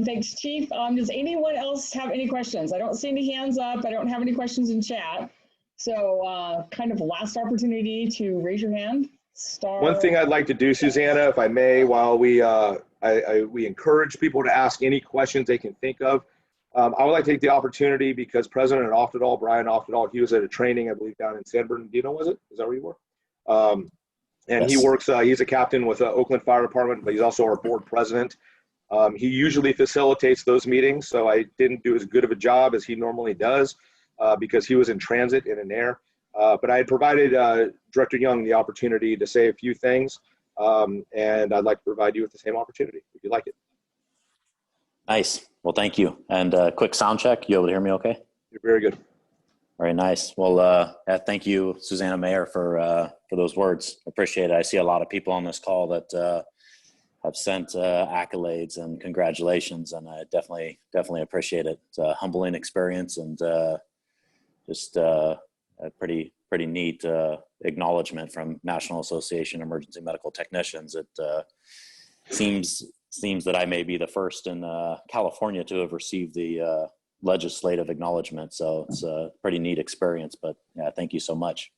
[SPEAKER 5] Thanks, Chief. Does anyone else have any questions? I don't see any hands up. I don't have any questions in chat. So kind of last opportunity to raise your hand.
[SPEAKER 1] One thing I'd like to do, Susanna, if I may, while we encourage people to ask any questions they can think of, I would like to take the opportunity because President Oftedal, Brian Oftedal, he was at a training, I believe, down in San Bernardino, was it? Is that where you were? And yes. He works, he's a captain with the Oakland Fire Department, but he's also our board president. He usually facilitates those meetings, so I didn't do as good of a job as he normally does because he was in transit in an air. But I had provided Director Young the opportunity to say a few things, and I'd like to provide you with the same opportunity if you like it.
[SPEAKER 10] Nice. Well, thank you. And quick sound check. You able to hear me okay?
[SPEAKER 1] You're very good.
[SPEAKER 10] Very nice. Well, thank you, Susanna Mayer, for those words. Appreciate it. I see a lot of people on this call that have sent accolades and congratulations, and I definitely appreciate it. It's a humbling experience and just a pretty neat acknowledgement from National Association of Emergency Medical Technicians. It seems that I may be the first in California to have received the legislative acknowledgement. So it's a pretty neat experience, but yeah, thank you so much.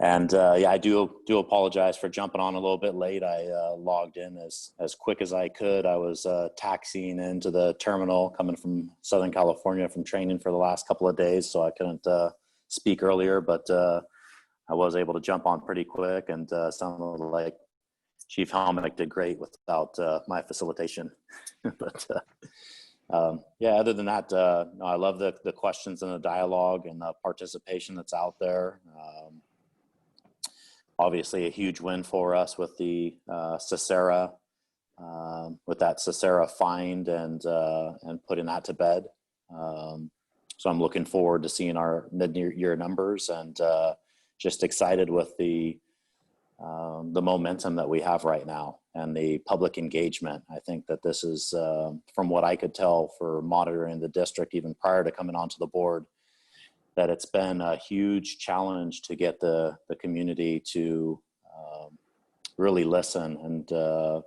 [SPEAKER 10] And yeah, I do apologize for jumping on a little bit late. I logged in as quick as I could. I was taxiing into the terminal coming from Southern California from training for the last couple of days, so I couldn't speak earlier, but I was able to jump on pretty quick, and sounded like Chief Helmick did great without my facilitation. But yeah, other than that, no, I love the questions and the dialogue and the participation that's out there. Obviously a huge win for us with the Cicera, with that Cicera find and putting that to bed. So I'm looking forward to seeing our mid-year numbers, and just excited with the momentum that we have right now and the public engagement. I think that this is, from what I could tell for monitoring the district, even prior to coming onto the board, that it's been a huge challenge to get the community to really listen and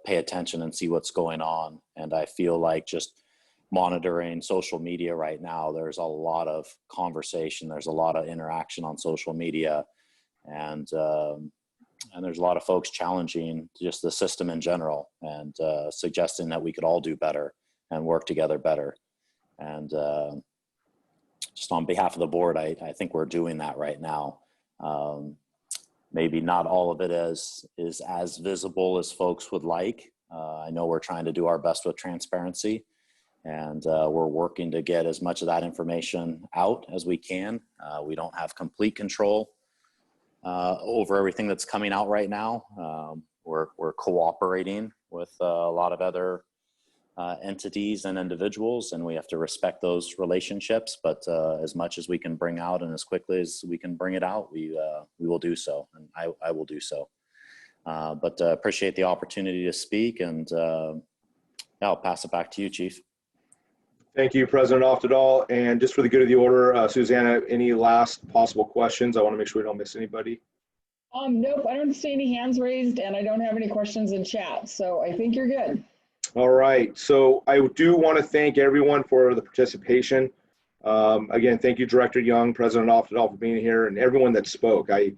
[SPEAKER 10] pay attention and see what's going on. And I feel like just monitoring social media right now, there's a lot of conversation, there's a lot of interaction on social media, and there's a lot of folks challenging just the system in general and suggesting that we could all do better and work together better. And just on behalf of the board, I think we're doing that right now. Maybe not all of it is as visible as folks would like. I know we're trying to do our best with transparency, and we're working to get as much of that information out as we can. We don't have complete control over everything that's coming out right now. We're cooperating with a lot of other entities and individuals, and we have to respect those relationships. But as much as we can bring out and as quickly as we can bring it out, we will do so, and I will do so. But appreciate the opportunity to speak, and I'll pass it back to you, Chief.
[SPEAKER 1] Thank you, President Oftedal. And just for the good of the order, Susanna, any last possible questions? I want to make sure we don't miss anybody.
[SPEAKER 5] Nope, I don't see any hands raised, and I don't have any questions in chat, so I think you're good.
[SPEAKER 1] All right, so I do want to thank everyone for the participation. Again, thank you, Director Young, President Oftedal, for being here, and everyone that spoke. I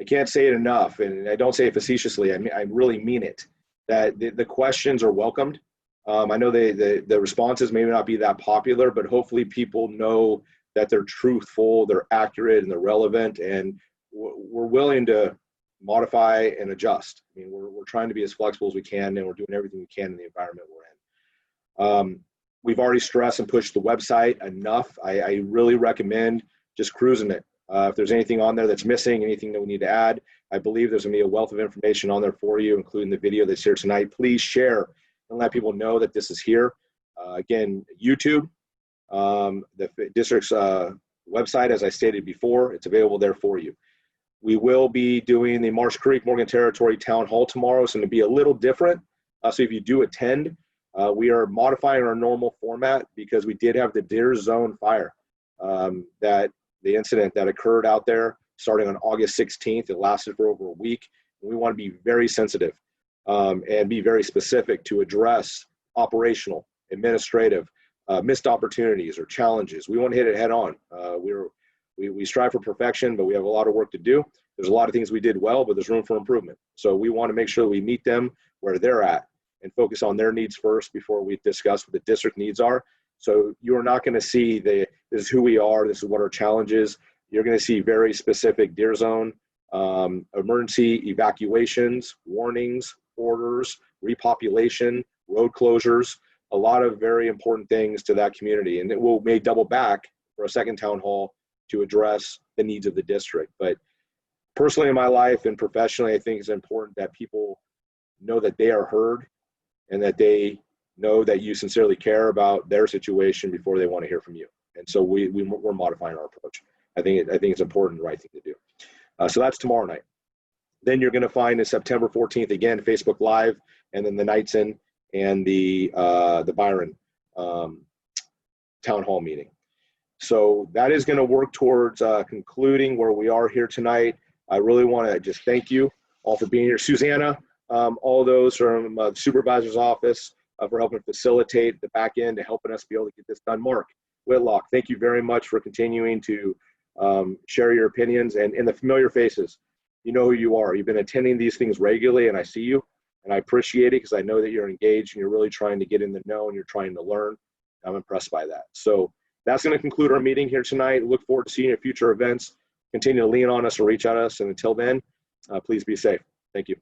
[SPEAKER 1] can't say it enough, and I don't say it facetiously. I really mean it, that the questions are welcomed. I know the responses may not be that popular, but hopefully people know that they're truthful, they're accurate, and they're relevant, and we're willing to modify and adjust. I mean, we're trying to be as flexible as we can, and we're doing everything we can in the environment we're in. We've already stressed and pushed the website enough. I really recommend just cruising it. If there's anything on there that's missing, anything that we need to add, I believe there's gonna be a wealth of information on there for you, including the video that's here tonight. Please share and let people know that this is here. Again, YouTube, the district's website, as I stated before, it's available there for you. We will be doing the Marsh Creek Morgan Territory Town Hall tomorrow. It's going to be a little different. So if you do attend, we are modifying our normal format because we did have the Deer Zone fire, that the incident that occurred out there starting on August 16th. It lasted for over a week. And we want to be very sensitive and be very specific to address operational, administrative, missed opportunities or challenges. We want to hit it head on. We strive for perfection, but we have a lot of work to do. There's a lot of things we did well, but there's room for improvement. So we want to make sure that we meet them where they're at and focus on their needs first before we discuss what the district needs are. So you're not going to see this is who we are, this is what our challenge is. You're going to see very specific Deer Zone, emergency evacuations, warnings, orders, repopulation, road closures, a lot of very important things to that community. And we may double back for a second town hall to address the needs of the district. But personally in my life and professionally, I think it's important that people know that they are heard and that they know that you sincerely care about their situation before they want to hear from you. And so we're modifying our approach. I think it's important, the right thing to do. So that's tomorrow night. Then you're going to find is September 14th, again, Facebook Live, and then the Knightson and the Byron Town Hall meeting. So that is going to work towards concluding where we are here tonight. I really want to just thank you all for being here. Susanna, all those from the supervisor's office for helping facilitate the back end to helping us be able to get this done. Mark Whitlock, thank you very much for continuing to share your opinions, and in the familiar faces. You know who you are. You've been attending these things regularly, and I see you, and I appreciate it because I know that you're engaged and you're really trying to get in the know and you're trying to learn. I'm impressed by that. So that's going to conclude our meeting here tonight. Look forward to seeing you at future events. Continue to lean on us or reach out to us. And until then, please be safe. Thank you.